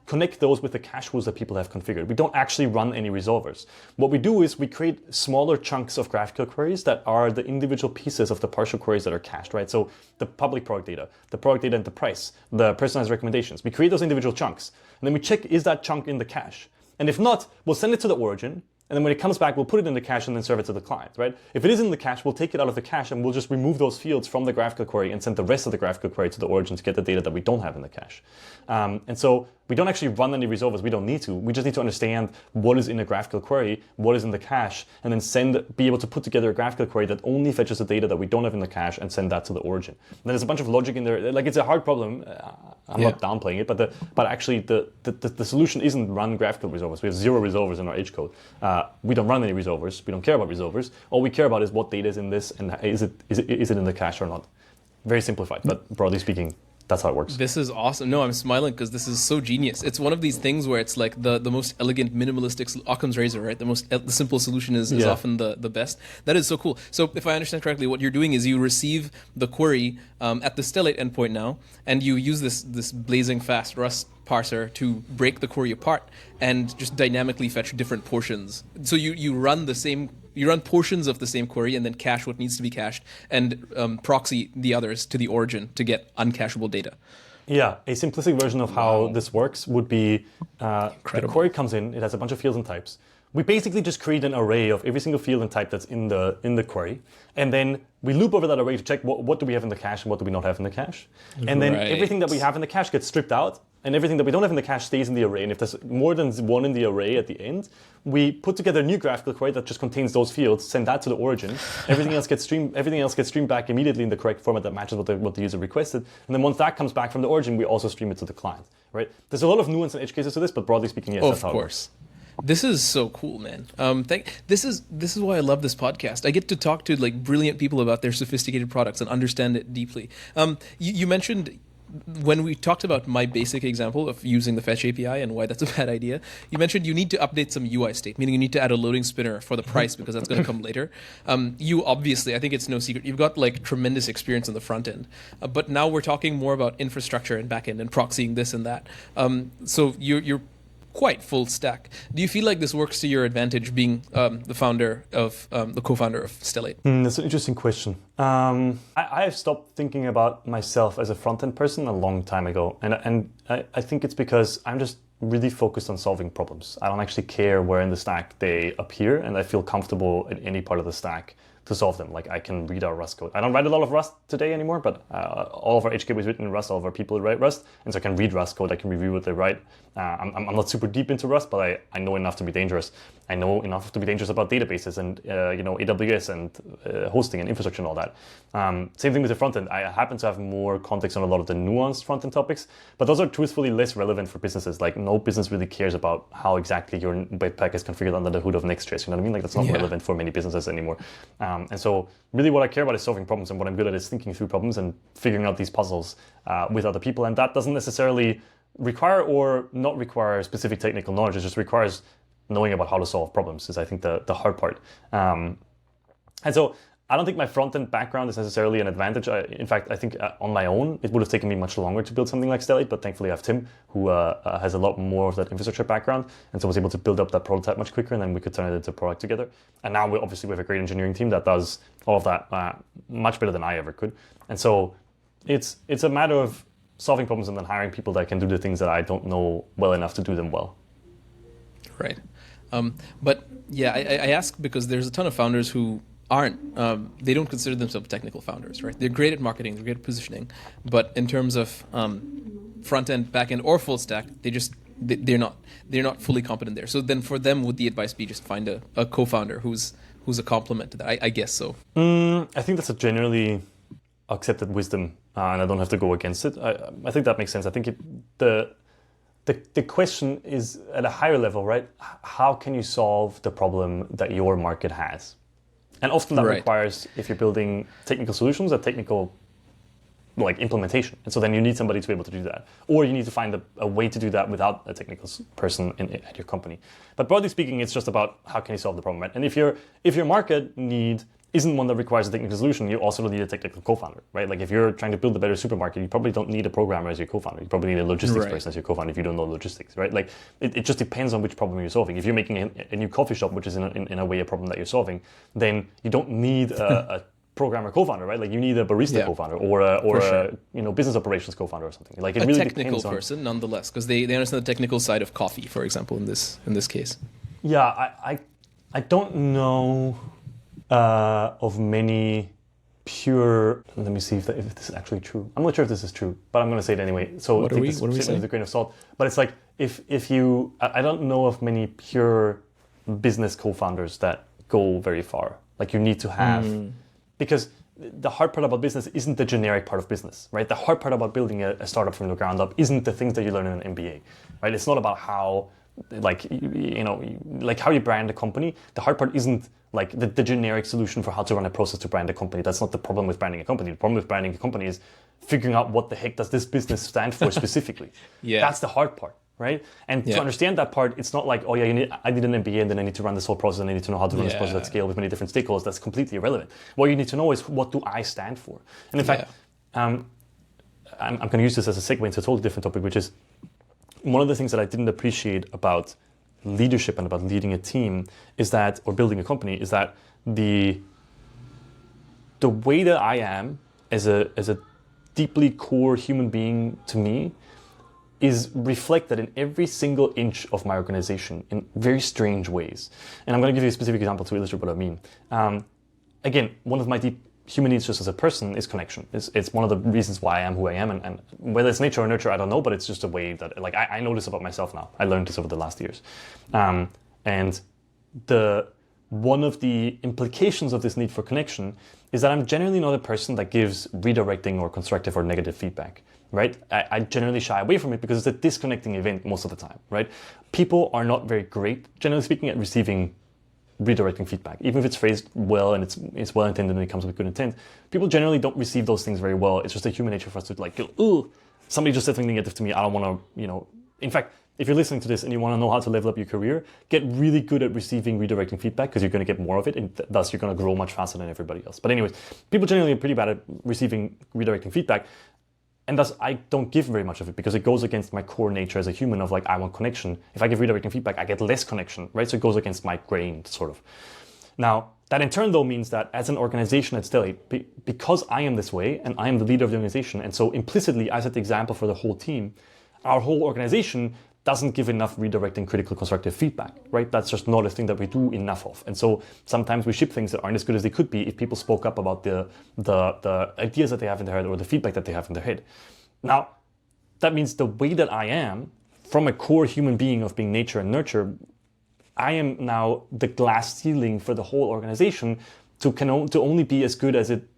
connect those with the cache rules that people have configured. We don't actually run any resolvers. What we do is we create smaller chunks of GraphQL queries that are the individual pieces of the partial queries that are cached, right? So the public product data and the price, the personalized recommendations. We create those individual chunks, and then we check, is that chunk in the cache? And if not, we'll send it to the origin, and then when it comes back, we'll put it in the cache and then serve it to the client, right? If it is in the cache, we'll take it out of the cache and we'll just remove those fields from the GraphQL query and send the rest of the GraphQL query to the origin to get the data that we don't have in the cache. And so we don't actually run any resolvers. We don't need to. We just need to understand what is in a GraphQL query, what is in the cache, and then be able to put together a GraphQL query that only fetches the data that we don't have in the cache and send that to the origin. And there's a bunch of logic in there. Like it's a hard problem. I'm not downplaying it, but actually the solution isn't run GraphQL resolvers. We have 0 resolvers in our H code. We don't run any resolvers. We don't care about resolvers. All we care about is what data is in this and is it in the cache or not. Very simplified, but broadly speaking, that's how it works. This is awesome. No, I'm smiling because this is so genius. It's one of these things where it's like the most elegant, minimalistic Occam's razor, right? The simple solution is often the best. That is so cool. So if I understand correctly, what you're doing is you receive the query at the Stellate endpoint now, and you use this blazing fast Rust parser to break the query apart and just dynamically fetch different portions. So you run portions of the same query and then cache what needs to be cached and proxy the others to the origin to get uncacheable data. Yeah, a simplistic version of how this works would be the query comes in, it has a bunch of fields and types. We basically just create an array of every single field and type that's in the query, and then we loop over that array to check what do we have in the cache and what do we not have in the cache. And then everything that we have in the cache gets stripped out, and everything that we don't have in the cache stays in the array. And if there's more than one in the array at the end, we put together a new GraphQL query that just contains those fields, send that to the origin. Everything else gets streamed back immediately in the correct format that matches what the user requested. And then once that comes back from the origin, we also stream it to the client. Right? There's a lot of nuance and edge cases to this, but broadly speaking, yes, that's how it works. This is so cool, man. This is why I love this podcast. I get to talk to like brilliant people about their sophisticated products and understand it deeply. You mentioned when we talked about my basic example of using the Fetch API and why that's a bad idea. You mentioned you need to update some UI state, meaning you need to add a loading spinner for the price because that's going to come later. You obviously, I think it's no secret, you've got like tremendous experience on the front end, but now we're talking more about infrastructure and backend and proxying this and that. So you're quite full stack. Do you feel like this works to your advantage being the co-founder of Stellate? That's an interesting question. I have stopped thinking about myself as a front-end person a long time ago. And I think it's because I'm just really focused on solving problems. I don't actually care where in the stack they appear, and I feel comfortable in any part of the stack to solve them. Like I can read our Rust code. I don't write a lot of Rust today anymore, but all of our HK was written in Rust. All of our people write Rust, and so I can read Rust code. I can review what they write. I'm not super deep into Rust, but I know enough to be dangerous. I know enough to be dangerous about databases and AWS and hosting and infrastructure and all that. Same thing with the front end. I happen to have more context on a lot of the nuanced front end topics, but those are truthfully less relevant for businesses. Like no business really cares about how exactly your Webpack is configured under the hood of Next.js. You know what I mean? Like that's not relevant for many businesses anymore. And so really what I care about is solving problems, and what I'm good at is thinking through problems and figuring out these puzzles with other people. And that doesn't necessarily require or not require specific technical knowledge. It just requires knowing about how to solve problems is, I think, the hard part. And so I don't think my front-end background is necessarily an advantage. In fact, I think on my own, it would have taken me much longer to build something like Stellate, but thankfully I have Tim, who has a lot more of that infrastructure background, and so was able to build up that prototype much quicker, and then we could turn it into a product together. And now we have a great engineering team that does all of that much better than I ever could. And so it's a matter of solving problems and then hiring people that can do the things that I don't know well enough to do them well. Right. But yeah, I ask because there's a ton of founders who they don't consider themselves technical founders, right? They're great at marketing, they're great at positioning, but in terms of front end, back end, or full stack, they're not fully competent there. So then for them, would the advice be just find a co-founder who's a complement to that? I guess so. I think that's a generally accepted wisdom, and I don't have to go against it. I think that makes sense. I think the question is at a higher level, right? How can you solve the problem that your market has? And often that requires, if you're building technical solutions, a technical implementation. And so then you need somebody to be able to do that. Or you need to find a way to do that without a technical person at your company. But broadly speaking, it's just about how can you solve the problem, right? And if your market need isn't one that requires a technical solution, you also don't need a technical co-founder, right? Like if you're trying to build a better supermarket, you probably don't need a programmer as your co-founder. You probably need a logistics person as your co-founder if you don't know logistics, right? Like it just depends on which problem you're solving. If you're making a new coffee shop, which is in a way a problem that you're solving, then you don't need a programmer co-founder, right? Like you need a barista co-founder or a business operations co-founder or something. Like it really depends on a technical person nonetheless, because they understand the technical side of coffee, for example, in this case. Yeah, I don't know of many pure. Let me see if this is actually true. I'm not sure if this is true, but I'm going to say it anyway. So what are we saying? With a grain of salt. But it's like if you, I don't know of many pure business co-founders that go very far. Like you need to have, because the hard part about business isn't the generic part of business, right? The hard part about building a startup from the ground up isn't the things that you learn in an MBA, right? It's not about how, how you brand a company. The hard part isn't like the generic solution for how to run a process to brand a company. That's not the problem with branding a company. The problem with branding a company is figuring out what the heck does this business stand for specifically. That's the hard part, right? And to understand that part, it's not like, I need an MBA and then I need to run this whole process and I need to know how to run this process at scale with many different stakeholders. That's completely irrelevant. What you need to know is, what do I stand for? And in fact, I'm going to use this as a segue into a totally different topic, which is one of the things that I didn't appreciate about leadership and about leading a team or building a company is that the way that I am as a deeply core human being to me is reflected in every single inch of my organization in very strange ways. And I'm going to give you a specific example to illustrate what I mean. Again, one of my deep human needs just as a person is connection. It's one of the reasons why I am who I am. And whether it's nature or nurture, I don't know, but it's just a way that I know this about myself now. I learned this over the last years. And one of the implications of this need for connection is that I'm generally not a person that gives redirecting or constructive or negative feedback. right? I generally shy away from it because it's a disconnecting event most of the time, right? People are not very great, generally speaking, at receiving redirecting feedback. Even if it's phrased well and it's well intended and it comes with good intent, people generally don't receive those things very well. It's just a human nature for us to like, ooh, somebody just said something negative to me. I don't want to, in fact, if you're listening to this and you want to know how to level up your career, get really good at receiving redirecting feedback because you're going to get more of it and thus you're going to grow much faster than everybody else. But anyways, people generally are pretty bad at receiving redirecting feedback. And thus I don't give very much of it because it goes against my core nature as a human of like, I want connection. If I give redirecting feedback, I get less connection, right? So it goes against my grain, sort of. Now, that in turn though means that as an organization at Stellate, because I am this way and I am the leader of the organization, and so implicitly I set the example for the whole team, our whole organization doesn't give enough redirecting critical constructive feedback, right? That's just not a thing that we do enough of. And so sometimes we ship things that aren't as good as they could be if people spoke up about the ideas that they have in their head or the feedback that they have in their head. Now, that means the way that I am, from a core human being of being nature and nurture, I am now the glass ceiling for the whole organization to only be as good as it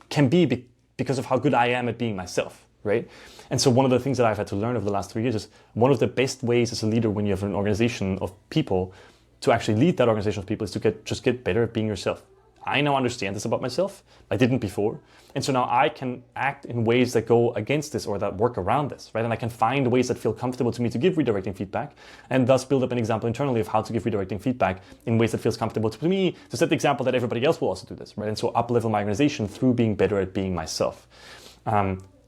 can be because of how good I am at being myself, right? And so one of the things that I've had to learn over the last 3 years is one of the best ways as a leader when you have an organization of people to actually lead that organization of people is to get better at being yourself. I now understand this about myself. I didn't before. And so now I can act in ways that go against this or that work around this, right? And I can find ways that feel comfortable to me to give redirecting feedback and thus build up an example internally of how to give redirecting feedback in ways that feels comfortable to me to set the example that everybody else will also do this, right? And so up-level my organization through being better at being myself.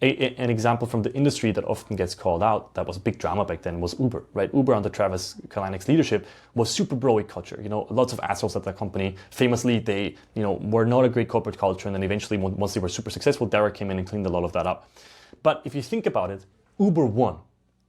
An example from the industry that often gets called out, that was a big drama back then, was Uber, right? Uber under Travis Kalanick's leadership was super bro-y culture. Lots of assholes at that company. Famously, they, were not a great corporate culture. And then eventually, once they were super successful, Derek came in and cleaned a lot of that up. But if you think about it, Uber won,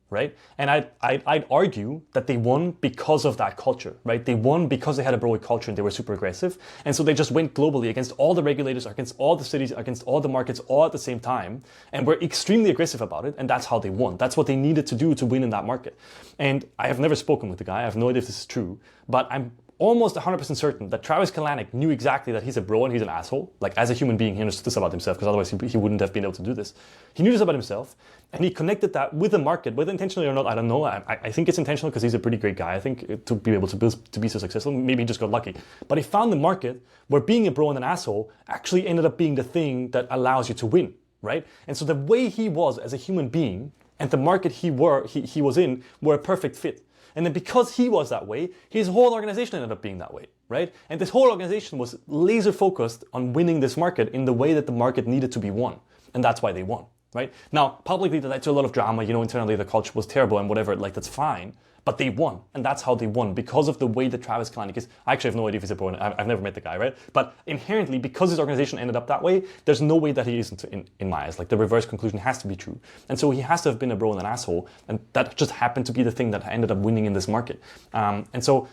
right? And I'd argue that they won because of that culture, right? They won because they had a bro-y culture and they were super aggressive. And so they just went globally against all the regulators, against all the cities, against all the markets, all at the same time, and were extremely aggressive about it. And that's how they won. That's what they needed to do to win in that market. And I have never spoken with the guy. I have no idea if this is true, but I'm almost 100% certain that Travis Kalanick knew exactly that he's a bro and he's an asshole. Like as a human being, he understood this about himself because otherwise he wouldn't have been able to do this. He knew this about himself and he connected that with the market, whether intentionally or not, I don't know. I think it's intentional because he's a pretty great guy. I think to be able to be so successful, maybe he just got lucky. But he found the market where being a bro and an asshole actually ended up being the thing that allows you to win, right? And so the way he was as a human being and the market he was in were a perfect fit. And then because he was that way, his whole organization ended up being that way, right? And this whole organization was laser focused on winning this market in the way that the market needed to be won. And that's why they won, right? Now, publicly that led to a lot of drama, internally the culture was terrible and whatever, like that's fine. But they won, and that's how they won, because of the way that Travis Kalanick is. I actually have no idea if he's a pro, and I've never met the guy, right? But inherently, because his organization ended up that way, there's no way that he isn't in my eyes. Like the reverse conclusion has to be true. And so he has to have been a bro and an asshole, and that just happened to be the thing that ended up winning in this market. And so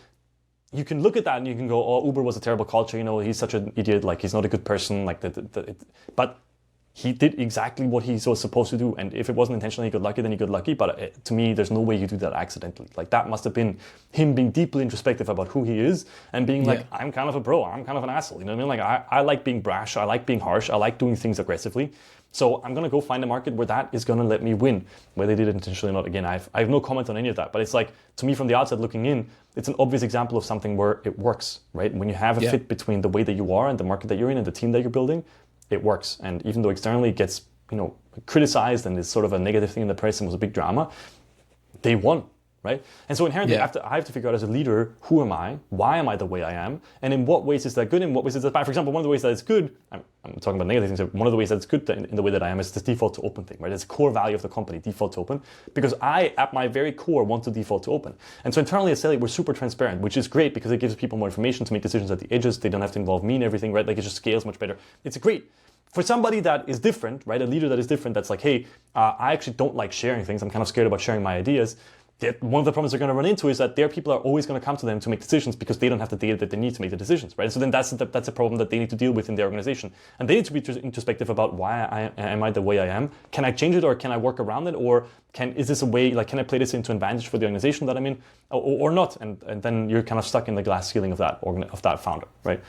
you can look at that and you can go, oh, Uber was a terrible culture, he's such an idiot, like he's not a good person, like but he did exactly what he was supposed to do. And if it wasn't intentional, he got lucky, then he got lucky. But to me, there's no way you do that accidentally. Like that must have been him being deeply introspective about who he is and being like, I'm kind of a bro, I'm kind of an asshole. You know what I mean? Like I like being brash, I like being harsh, I like doing things aggressively. So I'm going to go find a market where that is going to let me win. Whether they did it intentionally or not, again, I have no comment on any of that. But it's like, to me from the outside looking in, it's an obvious example of something where it works, right? When you have a fit between the way that you are and the market that you're in and the team that you're building, it works. And even though externally it gets, criticized and is sort of a negative thing in the press and was a big drama, they won, right? And so inherently I have to figure out as a leader, who am I? Why am I the way I am? And in what ways is that good? In what ways is that bad? For example, one of the ways that it's good, I'm talking about negative things, one of the ways that it's good in the way that I am is this default to open thing, right? It's a core value of the company, default to open, because I, at my very core, want to default to open. And so internally at Stellate, we're super transparent, which is great because it gives people more information to make decisions at the edges. They don't have to involve me in everything, right? Like it just scales much better. It's great. For somebody that is different, right, a leader that is different, that's like, hey, I actually don't like sharing things. I'm kind of scared about sharing my ideas. One of the problems they're going to run into is that their people are always going to come to them to make decisions because they don't have the data that they need to make the decisions, right? So then that's a problem that they need to deal with in their organization. And they need to be introspective about why am I the way I am? Can I change it or can I work around it? Or is this a way, like, can I play this into advantage for the organization that I'm in or not? And then you're kind of stuck in the glass ceiling of that founder, right?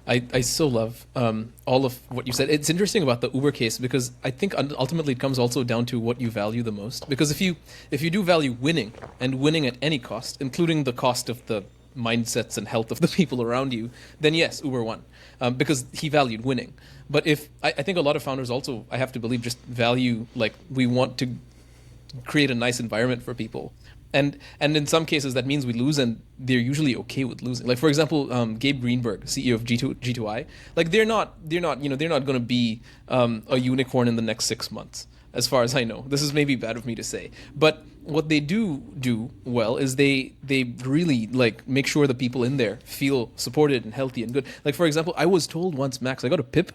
I so love all of what you said. It's interesting about the Uber case because I think ultimately it comes also down to what you value the most. Because if you do value winning and winning at any cost, including the cost of the mindsets and health of the people around you, then yes, Uber won because he valued winning. But if I think a lot of founders also, I have to believe, just value like we want to create a nice environment for people. And in some cases that means we lose, and they're usually okay with losing. Like for example, Gabe Greenberg, CEO of G2I, like they're not they're not going to be a unicorn in the next 6 months, as far as I know. This is maybe bad of me to say, but what they do well is they really like make sure the people in there feel supported and healthy and good. Like for example, I was told once, Max, I got a PIP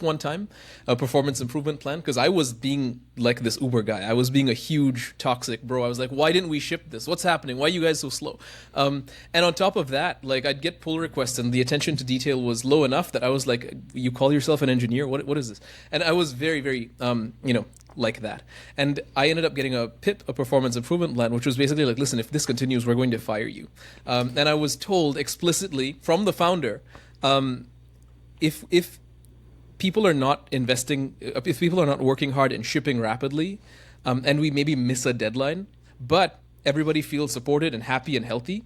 one time, a performance improvement plan, because I was being like this Uber guy. I was being a huge toxic bro. I was like, why didn't we ship this? What's happening? Why are you guys so slow? And on top of that, like I'd get pull requests and the attention to detail was low enough that I was like, you call yourself an engineer? What is this? And I was very, very, like that. And I ended up getting a PIP, a performance improvement plan, which was basically like, listen, if this continues, we're going to fire you. And I was told explicitly from the founder, if people are not investing, if people are not working hard and shipping rapidly, and we maybe miss a deadline, but everybody feels supported and happy and healthy,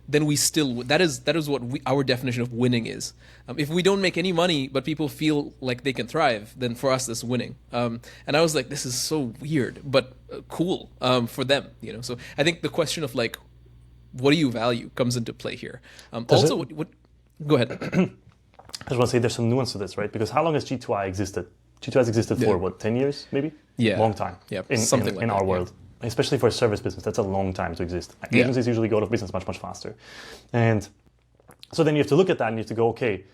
then we still, that is what our definition of winning is. If we don't make any money, but people feel like they can thrive, then for us, that's winning. And I was like, this is so weird, but cool for them, So I think the question of like, what do you value comes into play here. Also, what go ahead. I just want to say there's some nuance to this, right? Because how long has G2I existed? G2I has existed for, what, 10 years, maybe? Yeah. Long time. Yeah, in our world. Especially for a service business, that's a long time to exist. Agencies usually go out of business much, much faster. And so then you have to look at that and you have to go, okay,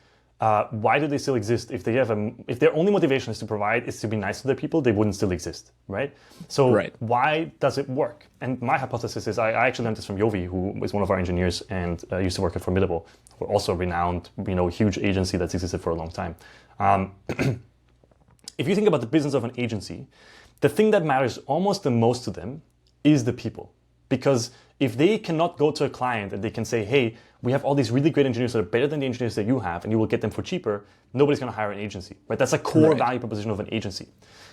why do they still exist? If their only motivation is to be nice to their people, they wouldn't still exist, right? So why does it work? And my hypothesis is, I actually learned this from Yovi, who is one of our engineers and used to work at Formidable. We're also a renowned, huge agency that's existed for a long time. If you think about the business of an agency, the thing that matters almost the most to them is the people. Because if they cannot go to a client and they can say, hey, we have all these really great engineers that are better than the engineers that you have, and you will get them for cheaper, nobody's going to hire an agency, right? That's a core value proposition of an agency.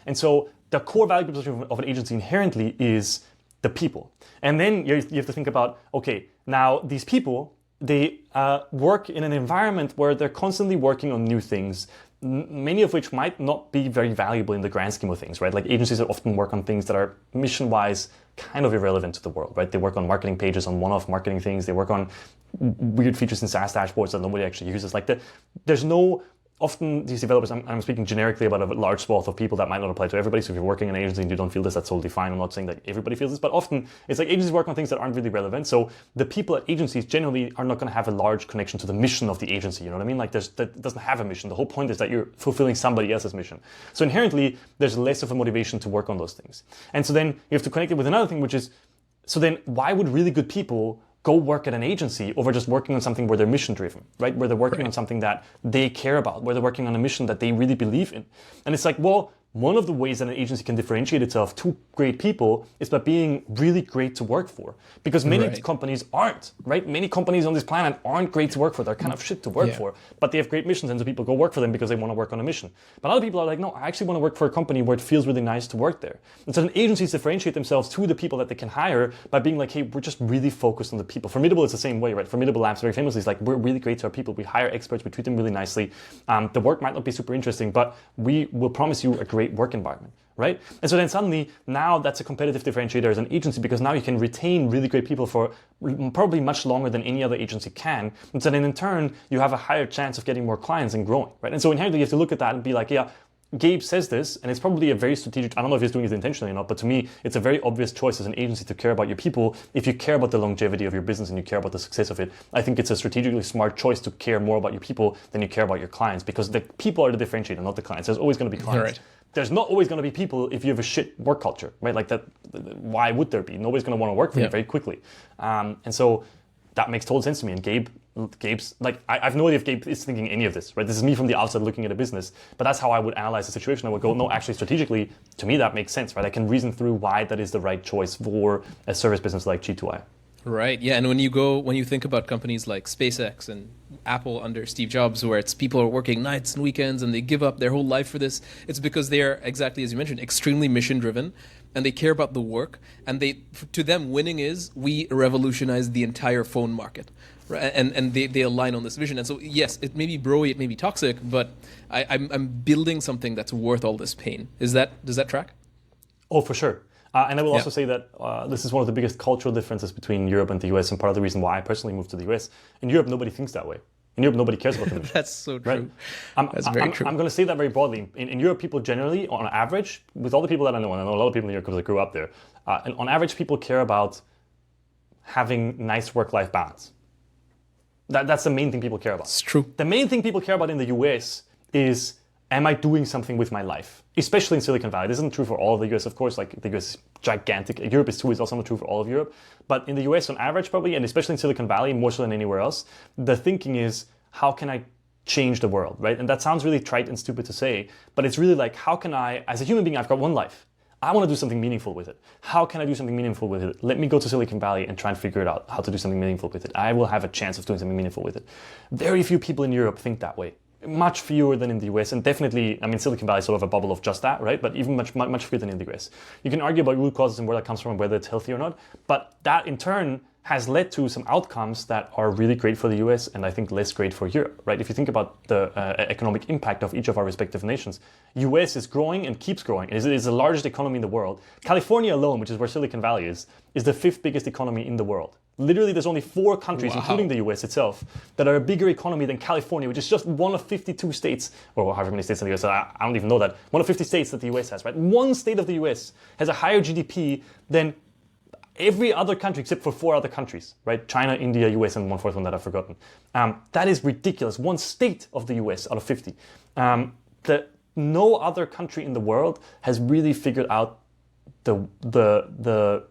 And so the core value proposition of an agency inherently is the people. And then you have to think about, okay, now these people, they work in an environment where they're constantly working on new things, many of which might not be very valuable in the grand scheme of things, right? Like agencies that often work on things that are mission-wise kind of irrelevant to the world, right? They work on marketing pages, on one-off marketing things. They work on weird features in SaaS dashboards that nobody actually uses. Like there's no, often these developers, I'm speaking generically about a large swath of people that might not apply to everybody. So if you're working in an agency and you don't feel this, that's totally fine. I'm not saying that everybody feels this, but often it's like agencies work on things that aren't really relevant. So the people at agencies generally are not going to have a large connection to the mission of the agency. You know what I mean? Like that doesn't have a mission. The whole point is that you're fulfilling somebody else's mission. So inherently, there's less of a motivation to work on those things. And so then you have to connect it with another thing, which is, so then why would really good people go work at an agency over just working on something where they're mission driven, right? Where they're working on something that they care about, where they're working on a mission that they really believe in. And it's like, well, one of the ways that an agency can differentiate itself to great people is by being really great to work for. Because many companies aren't, right? Many companies on this planet aren't great to work for. They're kind of shit to work for, but they have great missions, and so people go work for them because they want to work on a mission. But other people are like, no, I actually want to work for a company where it feels really nice to work there. And so then agencies differentiate themselves to the people that they can hire by being like, hey, we're just really focused on the people. Formidable is the same way, right? Formidable Labs very famously is like, we're really great to our people. We hire experts, we treat them really nicely. The work might not be super interesting, but we will promise you a great work environment, right? And so then suddenly, now that's a competitive differentiator as an agency, because now you can retain really great people for probably much longer than any other agency can. And so then in turn, you have a higher chance of getting more clients and growing, right? And so inherently, you have to look at that and be like, yeah, Gabe says this, and it's probably a very strategic, I don't know if he's doing it intentionally or not, but to me, it's a very obvious choice as an agency to care about your people. If you care about the longevity of your business and you care about the success of it, I think it's a strategically smart choice to care more about your people than you care about your clients, because the people are the differentiator, not the clients. There's always going to be clients. Right. There's not always going to be people if you have a shit work culture, right? Like that, why would there be? Nobody's going to want to work for you very quickly. And so that makes total sense to me. And Gabe's like, I have no idea if Gabe is thinking any of this, right? This is me from the outside looking at a business, but that's how I would analyze the situation. I would go, no, actually strategically, to me, that makes sense, right? I can reason through why that is the right choice for a service business like G2I. Right. Yeah. And when you think about companies like SpaceX and Apple under Steve Jobs, where it's people are working nights and weekends and they give up their whole life for this, it's because they are, exactly as you mentioned, extremely mission driven, and they care about the work. And to them, winning is we revolutionize the entire phone market. Right? And they align on this vision. And so, yes, it may be broy, it may be toxic, but I'm building something that's worth all this pain. Does that track? Oh, for sure. And I will Yeah. also say that this is one of the biggest cultural differences between Europe and the US, and part of the reason why I personally moved to the US. In Europe, nobody thinks that way. In Europe, nobody cares about the mission. That's so true. Right? That's very true. I'm going to say that very broadly. In Europe, people generally, on average, with all the people that I know, and I know a lot of people in Europe because I grew up there, and on average, people care about having nice work-life balance. That's the main thing people care about. It's true. The main thing people care about in the US is, am I doing something with my life? Especially in Silicon Valley. This isn't true for all of the US, of course. Like, the US is gigantic. Europe is too. It's also not true for all of Europe. But in the US, on average, probably, and especially in Silicon Valley, more so than anywhere else, the thinking is, how can I change the world, right? And that sounds really trite and stupid to say, but it's really like, how can I, as a human being, I've got one life. I want to do something meaningful with it. How can I do something meaningful with it? Let me go to Silicon Valley and try and figure it out, how to do something meaningful with it. I will have a chance of doing something meaningful with it. Very few people in Europe think that way. Much fewer than in the US, and definitely, I mean, Silicon Valley is sort of a bubble of just that, right? But even much fewer than in the US. You can argue about root causes and where that comes from and whether it's healthy or not, but that in turn has led to some outcomes that are really great for the US and I think less great for Europe, right? If you think about the economic impact of each of our respective nations, US is growing and keeps growing. It is the largest economy in the world. California alone, which is where Silicon Valley is the fifth biggest economy in the world. Literally, there's only 4 countries, including the US itself, that are a bigger economy than California, which is just one of 52 states, or however many states in the US, I don't even know that, one of 50 states that the US has, right? One state of the US has a higher GDP than every other country except for 4 other countries, right? China, India, US, and one fourth one that I've forgotten. That is ridiculous. One state of the US out of 50. No other country in the world has really figured out the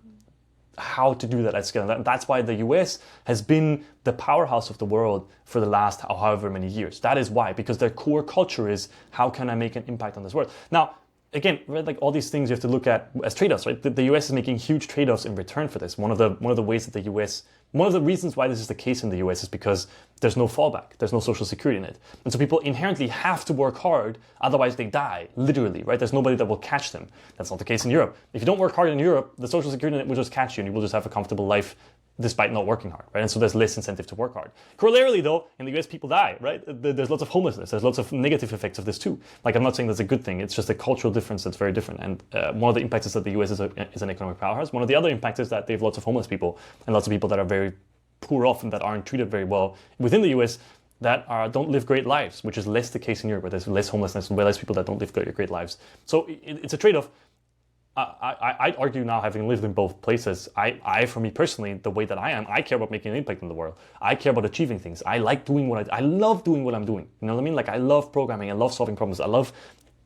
how to do that at scale. That's why the US has been the powerhouse of the world for the last however many years. That is why, because their core culture is, how can I make an impact on this world? Now, again, right, like all these things you have to look at as trade-offs, right? The US is making huge trade-offs in return for this. One of the ways that the US, one of the reasons why this is the case in the US is because there's no fallback, there's no social security in it. And so people inherently have to work hard, otherwise they die, literally, right? There's nobody that will catch them. That's not the case in Europe. If you don't work hard in Europe, the social security net will just catch you and you will just have a comfortable life despite not working hard, right? And so there's less incentive to work hard. Corollarily though, in the US people die, right? There's lots of homelessness, there's lots of negative effects of this too. Like, I'm not saying that's a good thing, it's just a cultural difference that's very different. And one of the impacts is that the US is an economic powerhouse. One of the other impacts is that they have lots of homeless people and lots of people that are very poor off and that aren't treated very well within the US that don't live great lives, which is less the case in Europe, where there's less homelessness and less people that don't live great lives. So it's a trade-off. I'd argue now, having lived in both places, for me personally, the way that I am, I care about making an impact in the world. I care about achieving things. I like doing I love doing what I'm doing. You know what I mean? Like, I love programming. I love solving problems. I love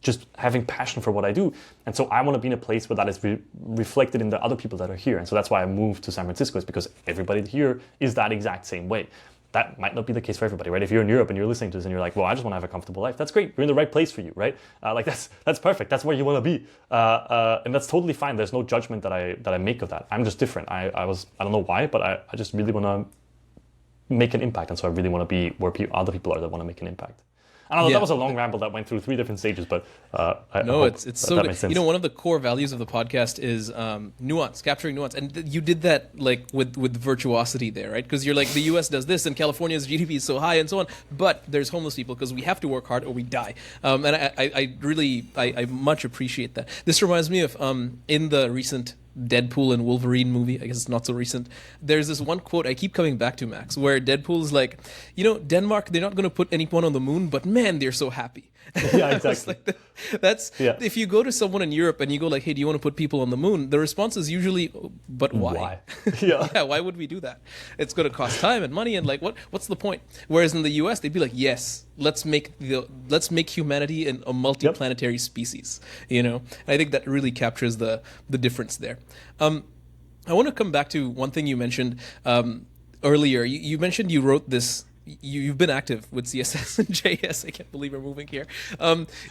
just having passion for what I do. And so I want to be in a place where that is reflected in the other people that are here. And so that's why I moved to San Francisco, is because everybody here is that exact same way. That might not be the case for everybody, right? If you're in Europe and you're listening to this and you're like, well, I just want to have a comfortable life, that's great. You're in the right place for you, right? Like, that's perfect. That's where you want to be. And that's totally fine. There's no judgment that I make of that. I'm just different. I don't know why, but I just really want to make an impact. And so I really want to be where other people are that want to make an impact. I don't know, that was a long ramble that went through 3 different stages, but it's so good. You know, one of the core values of the podcast is nuance, capturing nuance, and you did that like with virtuosity there, right? Because you're like, the U.S. does this, and California's GDP is so high, and so on. But there's homeless people because we have to work hard or we die. And I really much appreciate that. This reminds me of in the recent Deadpool and Wolverine movie, I guess it's not so recent, there's this one quote I keep coming back to, Max, where Deadpool's like, you know, Denmark, they're not going to put anyone on the moon, but man, they're so happy. Yeah, exactly. If you go to someone in Europe and you go like, hey, do you want to put people on the moon? The response is usually, but why? Yeah, why would we do that? It's going to cost time and money, and like, what's the point? Whereas in the US, they'd be like, yes, let's make humanity a multi-planetary species, you know? And I think that really captures the difference there. I want to come back to one thing you mentioned earlier. You mentioned you wrote this. You've been active with CSS and JS. I can't believe we're moving here.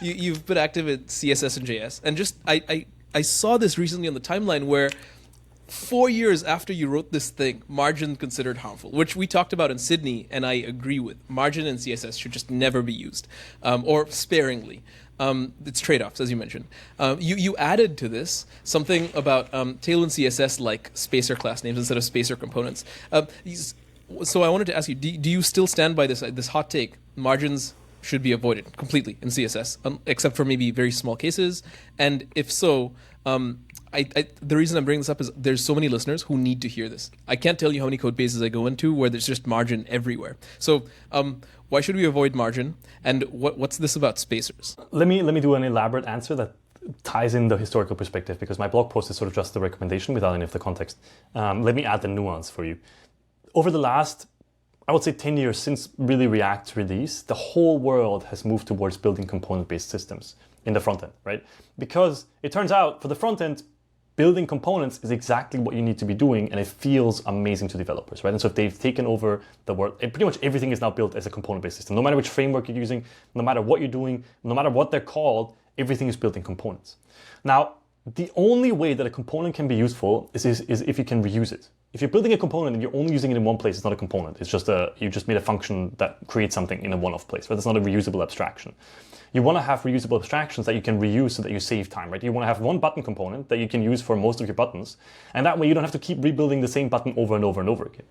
You've been active at CSS and JS, and just I saw this recently on the timeline where 4 years after you wrote this thing, margin considered harmful, which we talked about in Sydney, and I agree with. Margin in CSS should just never be used, or sparingly. It's trade-offs, as you mentioned. You added to this something about tail in CSS like spacer class names instead of spacer components. So I wanted to ask you, do you still stand by this hot take? Margins should be avoided completely in CSS, except for maybe very small cases. And if so, the reason I'm bringing this up is there's so many listeners who need to hear this. I can't tell you how many code bases I go into where there's just margin everywhere. So why should we avoid margin? And what's this about spacers? Let me do an elaborate answer that ties in the historical perspective, because my blog post is sort of just the recommendation without any of the context. Let me add the nuance for you. Over the last, I would say 10 years since really React's release, the whole world has moved towards building component-based systems in the front end, right? Because it turns out for the front end, building components is exactly what you need to be doing, and it feels amazing to developers, right? And so if they've taken over the world, pretty much everything is now built as a component-based system. No matter which framework you're using, no matter what you're doing, no matter what they're called, everything is built in components. Now, the only way that a component can be useful is if you can reuse it. If you're building a component and you're only using it in one place, it's not a component. It's just you just made a function that creates something in a one-off place, right? It's not a reusable abstraction. You want to have reusable abstractions that you can reuse so that you save time, right? You want to have one button component that you can use for most of your buttons, and that way you don't have to keep rebuilding the same button over and over and over again.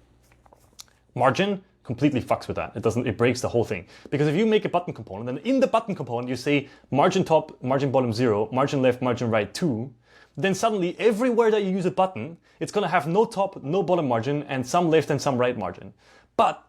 Margin completely fucks with that. It breaks the whole thing. Because if you make a button component, and in the button component you say margin top, margin bottom 0, margin left, margin right 2, then suddenly everywhere that you use a button, it's going to have no top, no bottom margin, and some left and some right margin. But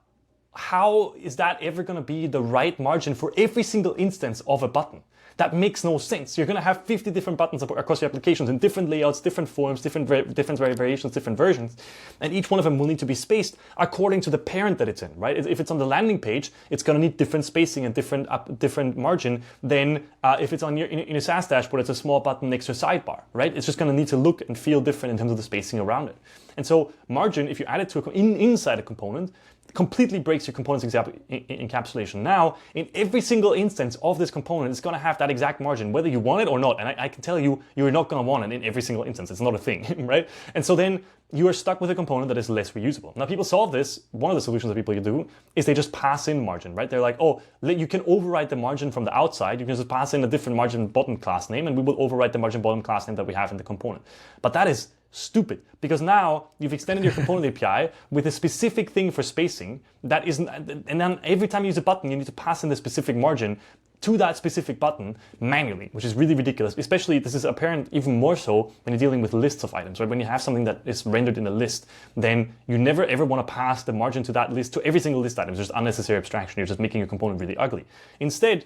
how is that ever going to be the right margin for every single instance of a button? That makes no sense. You're going to have 50 different buttons across your applications in different layouts, different forms, different variations, different versions. And each one of them will need to be spaced according to the parent that it's in, right? If it's on the landing page, it's going to need different spacing and different margin than if it's on in a SaaS dashboard, it's a small button next to a sidebar, right? It's just going to need to look and feel different in terms of the spacing around it. And so margin, if you add it to inside a component, completely breaks your component's encapsulation. Now, in every single instance of this component, it's going to have that exact margin, whether you want it or not. And I can tell you, you're not going to want it in every single instance. It's not a thing, right? And so then you are stuck with a component that is less reusable. Now, people solve this. One of the solutions that people do is they just pass in margin, right? They're like, oh, you can override the margin from the outside. You can just pass in a different margin bottom class name, and we will override the margin bottom class name that we have in the component. But that is stupid, because now you've extended your component API with a specific thing for spacing that isn't, and then every time you use a button, you need to pass in the specific margin to that specific button manually, which is really ridiculous. Especially, this is apparent even more so when you're dealing with lists of items, right? When you have something that is rendered in a list, then you never ever want to pass the margin to that list to every single list item. It's just unnecessary abstraction. You're just making your component really ugly. Instead,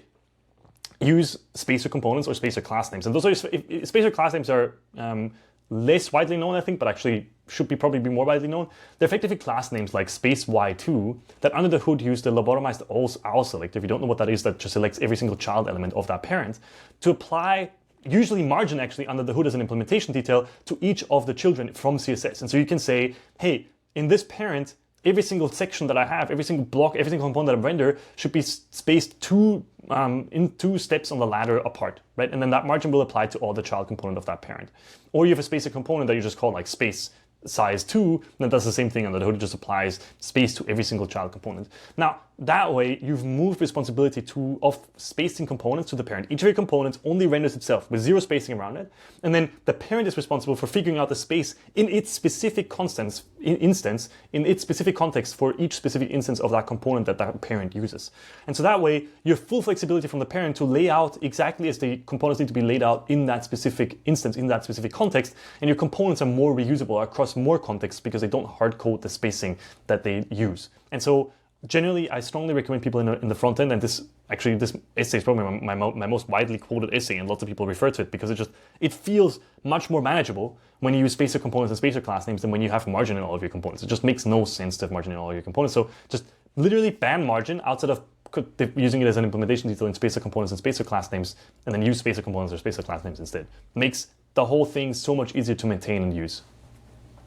use spacer components or spacer class names. And those are spacer class names are less widely known, I think, but actually should probably be more widely known. They're effectively class names like space y2 that under the hood use the lobotomized owl selector. If you don't know what that is, that just selects every single child element of that parent to apply usually margin actually under the hood as an implementation detail to each of the children from CSS. And so you can say, hey, in this parent, every single section that I have, every single block, every single component that I render should be spaced in 2 steps on the ladder apart, right? And then that margin will apply to all the child component of that parent. Or you have a spacer component that you just call like space size 2, that does the same thing under the hood. It just applies space to every single child component. Now, that way, you've moved responsibility of spacing components to the parent. Each of your components only renders itself with 0 spacing around it, and then the parent is responsible for figuring out the space in its specific instance, in its specific context for each specific instance of that component that that parent uses. And so that way, you have full flexibility from the parent to lay out exactly as the components need to be laid out in that specific instance, in that specific context, and your components are more reusable across more contexts because they don't hard code the spacing that they use. And so generally, I strongly recommend people in the front end, and this essay is probably my most widely quoted essay, and lots of people refer to it because it feels much more manageable when you use spacer components and spacer class names than when you have margin in all of your components. It just makes no sense to have margin in all of your components. So just literally ban margin outside of using it as an implementation detail in spacer components and spacer class names, and then use spacer components or spacer class names instead. Makes the whole thing so much easier to maintain and use.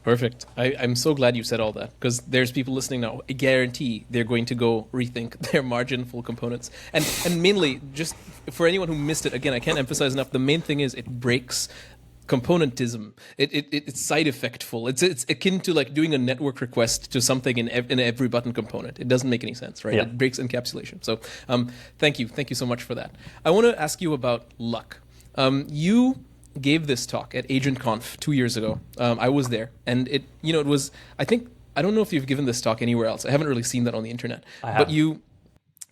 Perfect. I'm so glad you said all that, because there's people listening now. I guarantee they're going to go rethink their margin-full components. And mainly, just for anyone who missed it, again, I can't emphasize enough, the main thing is it breaks componentism. It's side effectful. It's akin to like doing a network request to something in every button component. It doesn't make any sense, right? Yeah. It breaks encapsulation. So thank you so much for that. I want to ask you about luck. You gave this talk at AgentConf 2 years ago. I was there, and it was, I don't know if you've given this talk anywhere else. I haven't really seen that on the internet. But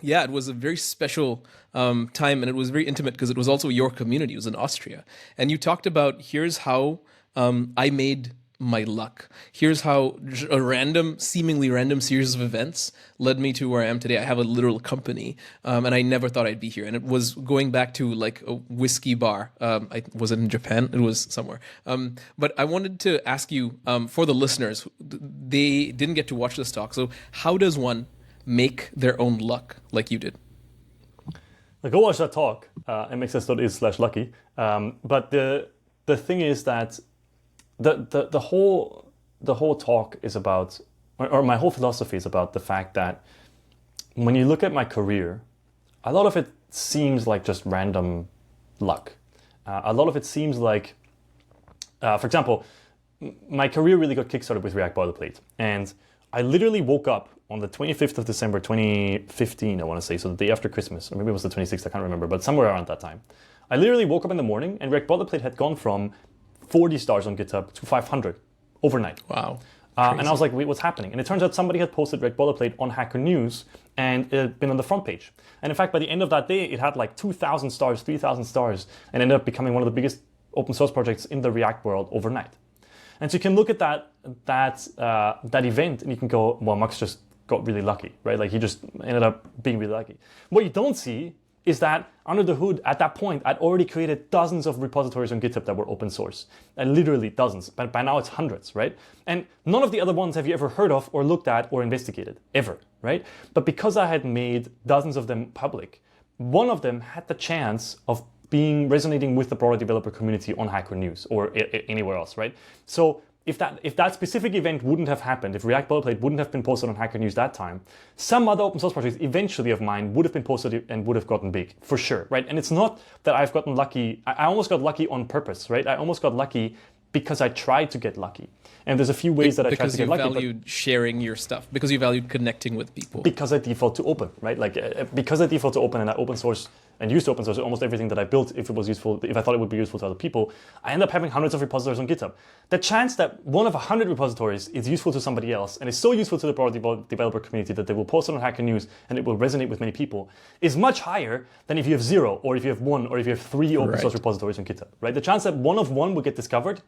it was a very special time, and it was very intimate because it was also your community. It was in Austria. And you talked about, here's how I made my luck. Here's how a seemingly random series of events led me to where I am today. I have a literal company, and I never thought I'd be here. And it was going back to like a whiskey bar. Was it in Japan? It was somewhere. But I wanted to ask you, for the listeners, they didn't get to watch this talk. So how does one make their own luck like you did? Go watch that talk, mxs.is/lucky. But the thing is that the whole talk is about, or my whole philosophy is about the fact that when you look at my career, a lot of it seems like just random luck. A lot of it seems like, for example, my career really got kickstarted with React Boilerplate. And I literally woke up on the 25th of December 2015, I want to say, so the day after Christmas, or maybe it was the 26th, I can't remember, but somewhere around that time. I literally woke up in the morning and React Boilerplate had gone from 40 stars on GitHub to 500 overnight. Wow. And I was like, wait, what's happening? And it turns out somebody had posted React Boilerplate on Hacker News and it had been on the front page. And in fact, by the end of that day, it had like 2,000 stars, 3,000 stars, and ended up becoming one of the biggest open source projects in the React world overnight. And so you can look at that event and you can go, well, Max just got really lucky, right? Like he just ended up being really lucky. What you don't see is that under the hood, at that point, I'd already created dozens of repositories on GitHub that were open source. Literally dozens, but by now it's hundreds, right? And none of the other ones have you ever heard of or looked at or investigated, ever, right? But because I had made dozens of them public, one of them had the chance of resonating with the broader developer community on Hacker News or anywhere else, right? So if that specific event wouldn't have happened, if React Boilerplate wouldn't have been posted on Hacker News that time, some other open source projects eventually of mine would have been posted and would have gotten big, for sure, right? And it's not that I've gotten lucky. I almost got lucky on purpose, right? I almost got lucky because I tried to get lucky. And there's a few ways that I tried to get lucky. Because you valued sharing your stuff, because you valued connecting with people. Because I default to open, right? Because I default to open and I open source and used to open source almost everything that I built if I thought it would be useful to other people, I end up having hundreds of repositories on GitHub. The chance that one of 100 repositories is useful to somebody else and is so useful to the broader developer community that they will post it on Hacker News and it will resonate with many people is much higher than if you have 0 or if you have 1 or if you have 3 open source repositories on GitHub, right? The chance that one of 1 will get discovered,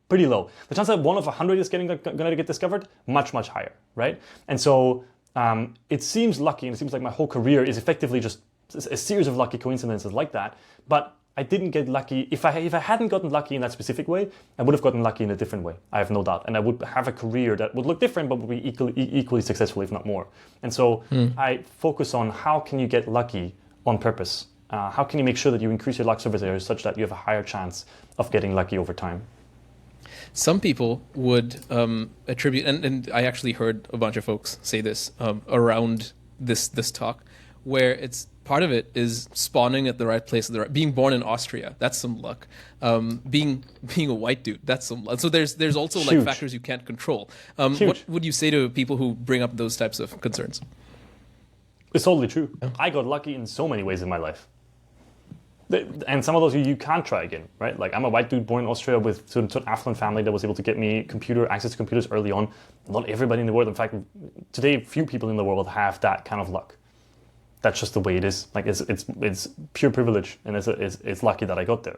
pretty low. The chance that one of 100 is going to get discovered, much, much higher, right? And so it seems lucky, and it seems like my whole career is effectively just a series of lucky coincidences like that. But I didn't get lucky. If I hadn't gotten lucky in that specific way, I would have gotten lucky in a different way. I have no doubt, and I would have a career that would look different, but would be equally successful, if not more. And so I focus on how can you get lucky on purpose. How can you make sure that you increase your luck surface area such that you have a higher chance of getting lucky over time? Some people would attribute, and I actually heard a bunch of folks say this around this talk, where it's part of it is spawning at the right place, being born in Austria, that's some luck. Being a white dude, that's some luck. So there's also like factors you can't control. What would you say to people who bring up those types of concerns? It's totally true. Yeah. I got lucky in so many ways in my life. And some of those you can't try again, right? Like I'm a white dude born in Austria to an affluent family that was able to get me access to computers early on. Not everybody in the world, in fact, today few people in the world have that kind of luck. That's just the way it is. Like it's pure privilege, and it's lucky that I got there.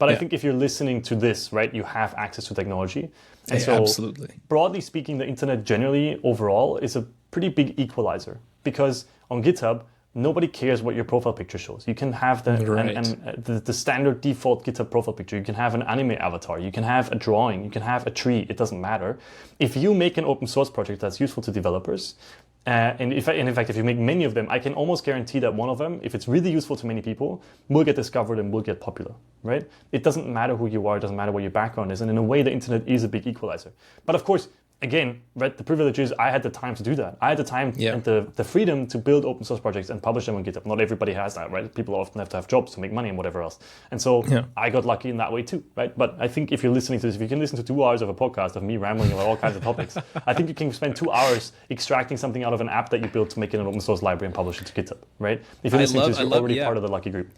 But I think if you're listening to this, right, you have access to technology. And so absolutely. Broadly speaking, the internet generally overall is a pretty big equalizer, because on GitHub, nobody cares what your profile picture shows. You can have the standard default GitHub profile picture. You can have an anime avatar. You can have a drawing. You can have a tree. It doesn't matter. If you make an open source project that's useful to developers, and in fact, if you make many of them, I can almost guarantee that one of them, if it's really useful to many people, will get discovered and will get popular, right? It doesn't matter who you are. It doesn't matter what your background is. And in a way, the internet is a big equalizer. But of course, again, right, the privilege is I had the time to do that. I had the time and the freedom to build open source projects and publish them on GitHub. Not everybody has that, right? People often have to have jobs to make money and whatever else. And so I got lucky in that way too, right? But I think if you're listening to this, if you can listen to 2 hours of a podcast of me rambling about all kinds of topics, I think you can spend 2 hours extracting something out of an app that you built to make it an open source library and publish it to GitHub, right? If you're listening to this, you're already part of the lucky group.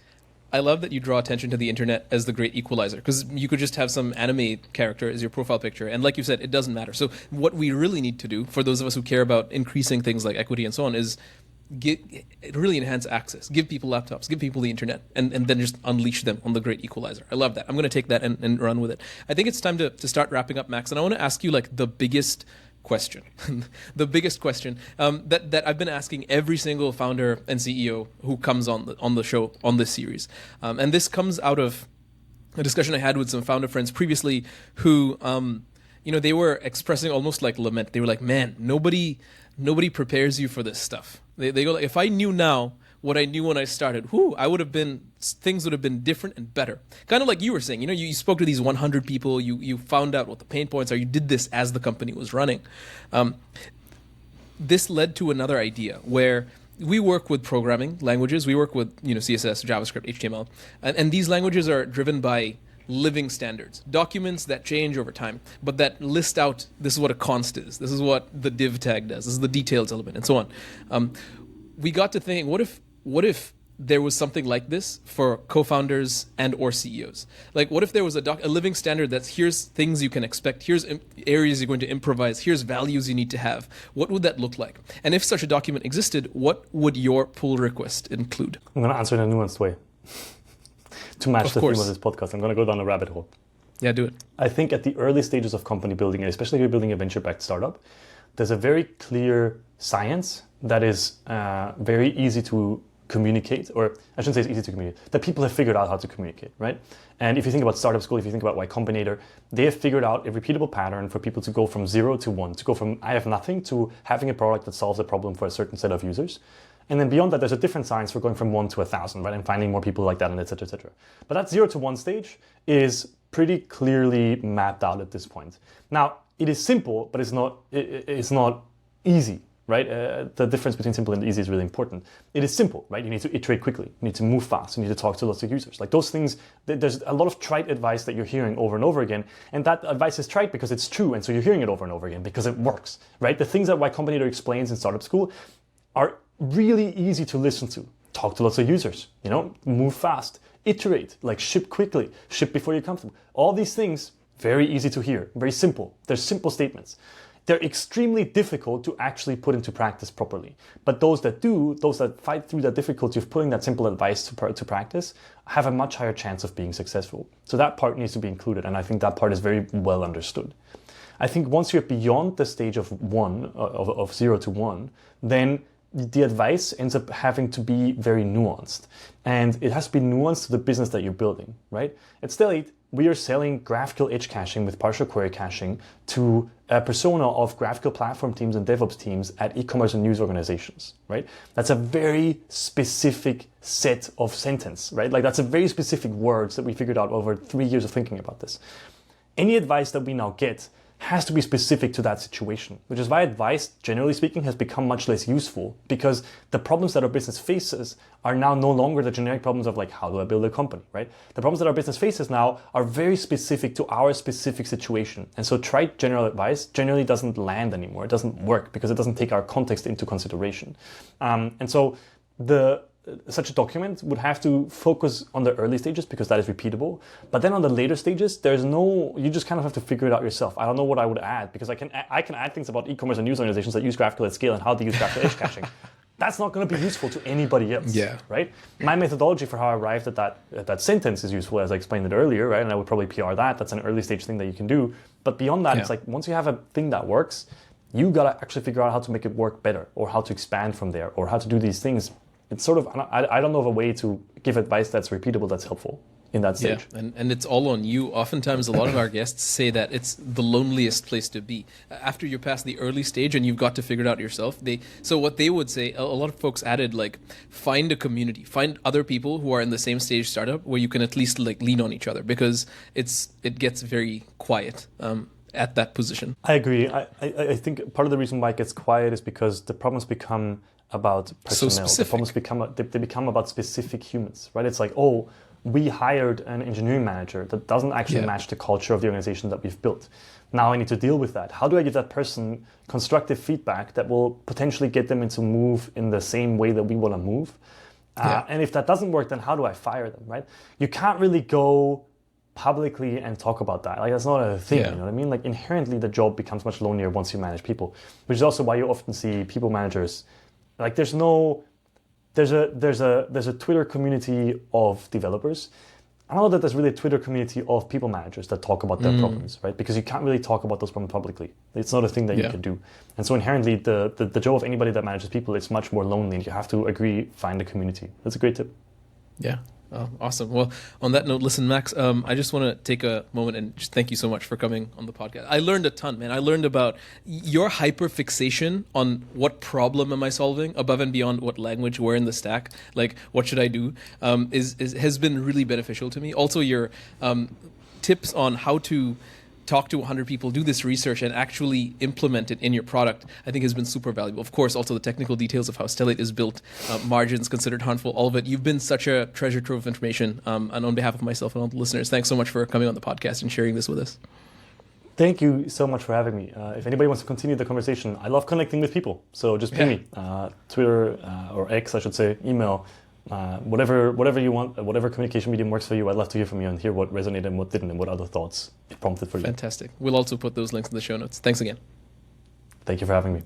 I love that you draw attention to the internet as the great equalizer, because you could just have some anime character as your profile picture. And like you said, it doesn't matter. So what we really need to do, for those of us who care about increasing things like equity and so on, is really enhance access. Give people laptops, give people the internet, and then just unleash them on the great equalizer. I love that. I'm going to take that and run with it. I think it's time to start wrapping up, Max. And I want to ask you like the biggest question, the biggest question that I've been asking every single founder and CEO who comes on the show on this series, and this comes out of a discussion I had with some founder friends previously, who they were expressing almost like lament. They were like, "Man, nobody prepares you for this stuff." They go like, "If I knew now what I knew when I started, things would have been different and better." Kind of like you were saying, you spoke to these 100 people, you found out what the pain points are, you did this as the company was running. This led to another idea where we work with programming languages, we work with CSS, JavaScript, HTML, and these languages are driven by living standards, documents that change over time, but that list out, this is what a const is, this is what the div tag does, this is the details element, and so on. We got to think, what if there was something like this for co-founders and or CEOs? Like, what if there was a living standard that's here's things you can expect, here's areas you're going to improvise, here's values you need to have. What would that look like? And if such a document existed, what would your pull request include? I'm going to answer in a nuanced way. To match the theme of this podcast, I'm going to go down a rabbit hole. Yeah, do it. I think at the early stages of company building, especially if you're building a venture-backed startup, there's a very clear science that is very easy to communicate, or I shouldn't say it's easy to communicate, that people have figured out how to communicate, right? And if you think about Startup School, if you think about Y Combinator, they have figured out a repeatable pattern for people to go from 0 to 1, to go from I have nothing to having a product that solves a problem for a certain set of users. And then beyond that, there's a different science for going from 1 to 1,000, right? And finding more people like that, and et cetera, et cetera. But that 0 to 1 stage is pretty clearly mapped out at this point. Now, it is simple, but it's not easy, right? The difference between simple and easy is really important. It is simple, right? You need to iterate quickly. You need to move fast. You need to talk to lots of users. Like those things, there's a lot of trite advice that you're hearing over and over again. And that advice is trite because it's true. And so you're hearing it over and over again because it works, right? The things that Y Combinator explains in Startup School are really easy to listen to. Talk to lots of users, move fast, iterate, like ship quickly, ship before you're comfortable. All these things, very easy to hear, very simple. They're simple statements. They're extremely difficult to actually put into practice properly. But those that do, those that fight through the difficulty of putting that simple advice to practice, have a much higher chance of being successful. So that part needs to be included, and I think that part is very well understood. I think once you're beyond the stage of 0 to 1, then the advice ends up having to be very nuanced. And it has to be nuanced to the business that you're building, right? At Stellate, we are selling GraphQL edge caching with partial query caching to a persona of GraphQL platform teams and DevOps teams at e-commerce and news organizations, right? That's a very specific set of sentence, right? Like that's a very specific words that we figured out over 3 years of thinking about this. Any advice that we now get has to be specific to that situation, which is why advice, generally speaking, has become much less useful, because the problems that our business faces are now no longer the generic problems of like, how do I build a company, right? The problems that our business faces now are very specific to our specific situation. And so trite general advice generally doesn't land anymore. It doesn't work because it doesn't take our context into consideration. And so such a document would have to focus on the early stages because that is repeatable. But then on the later stages, you just kind of have to figure it out yourself. I don't know what I would add because I can add things about e-commerce and news organizations that use GraphQL at scale and how they use GraphQL edge caching. That's not going to be useful to anybody else, right? My methodology for how I arrived at that sentence is useful, as I explained it earlier, right? And I would probably PR that. That's an early stage thing that you can do. But beyond that, it's like once you have a thing that works, you got to actually figure out how to make it work better or how to expand from there or how to do these things. It's sort of, I don't know of a way to give advice that's repeatable, that's helpful in that stage. Yeah, and it's all on you. Oftentimes, a lot of our guests say that it's the loneliest place to be. After you're past the early stage and you've got to figure it out yourself, so what they would say, a lot of folks added, like, find a community, find other people who are in the same stage startup where you can at least like lean on each other because it gets very quiet. at that position. I agree. I think part of the reason why it gets quiet is because the problems become about So personnel. The problems specific. become they become about specific humans, right? It's like, oh, we hired an engineering manager that doesn't actually Yeah. match the culture of the organization that we've built. Now I need to deal with that. How do I give that person constructive feedback that will potentially get them into move in the same way that we want to move? Yeah. And if that doesn't work, then how do I fire them, right? You can't really go publicly and talk about that. Like, that's not a thing, Yeah. you know what I mean? Like, inherently, the job becomes much lonelier once you manage people, which is also why you often see people managers, like, there's a Twitter community of developers. I don't know that there's really a Twitter community of people managers that talk about their problems, right? Because you can't really talk about those problems publicly. It's not a thing that you Yeah. can do. And so inherently, the job of anybody that manages people is much more lonely, and you have to agree, find a community. That's a great tip. Yeah. Oh, awesome. Well, on that note, listen, Max, I just want to take a moment and just thank you so much for coming on the podcast. I learned a ton, man. I learned about your hyper fixation on what problem am I solving above and beyond what language, where in the stack, like what should I do, has been really beneficial to me. Also, your tips on how to talk to 100 people, do this research, and actually implement it in your product, I think has been super valuable. Of course, also the technical details of how Stellate is built, margins considered harmful, all of it. You've been such a treasure trove of information. And on behalf of myself and all the listeners, thanks so much for coming on the podcast and sharing this with us. Thank you so much for having me. If anybody wants to continue the conversation, I love connecting with people. So just ping me, Twitter or X, I should say, email, whatever you want, whatever communication medium works for you. I'd love to hear from you and hear what resonated and what didn't and what other thoughts it prompted for you. Fantastic. We'll also put those links in the show notes. Thanks again. Thank you for having me.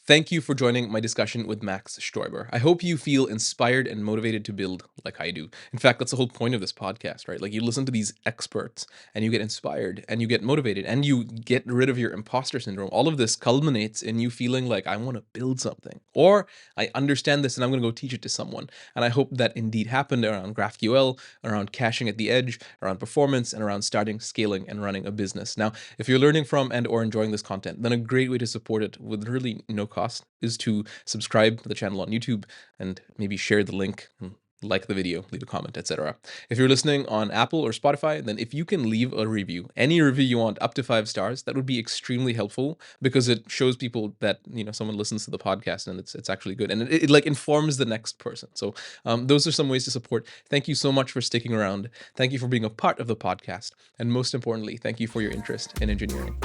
Thank you for joining my discussion with Max Stoiber. I hope you feel inspired and motivated to build like I do. In fact, that's the whole point of this podcast, right? Like, you listen to these experts and you get inspired and you get motivated and you get rid of your imposter syndrome. All of this culminates in you feeling like, I want to build something, or I understand this and I'm going to go teach it to someone. And I hope that indeed happened around GraphQL, around caching at the edge, around performance, and around starting, scaling, and running a business. Now, if you're learning from and or enjoying this content, then a great way to support it with really no cost is to subscribe to the channel on YouTube and maybe share the link, and like the video, leave a comment, etc. If you're listening on Apple or Spotify, then if you can leave a review, any review you want, up to 5 stars, that would be extremely helpful, because it shows people that, you know, someone listens to the podcast and it's actually good, and it like informs the next person. So those are some ways to support. Thank you so much for sticking around. Thank you for being a part of the podcast, and most importantly, thank you for your interest in engineering.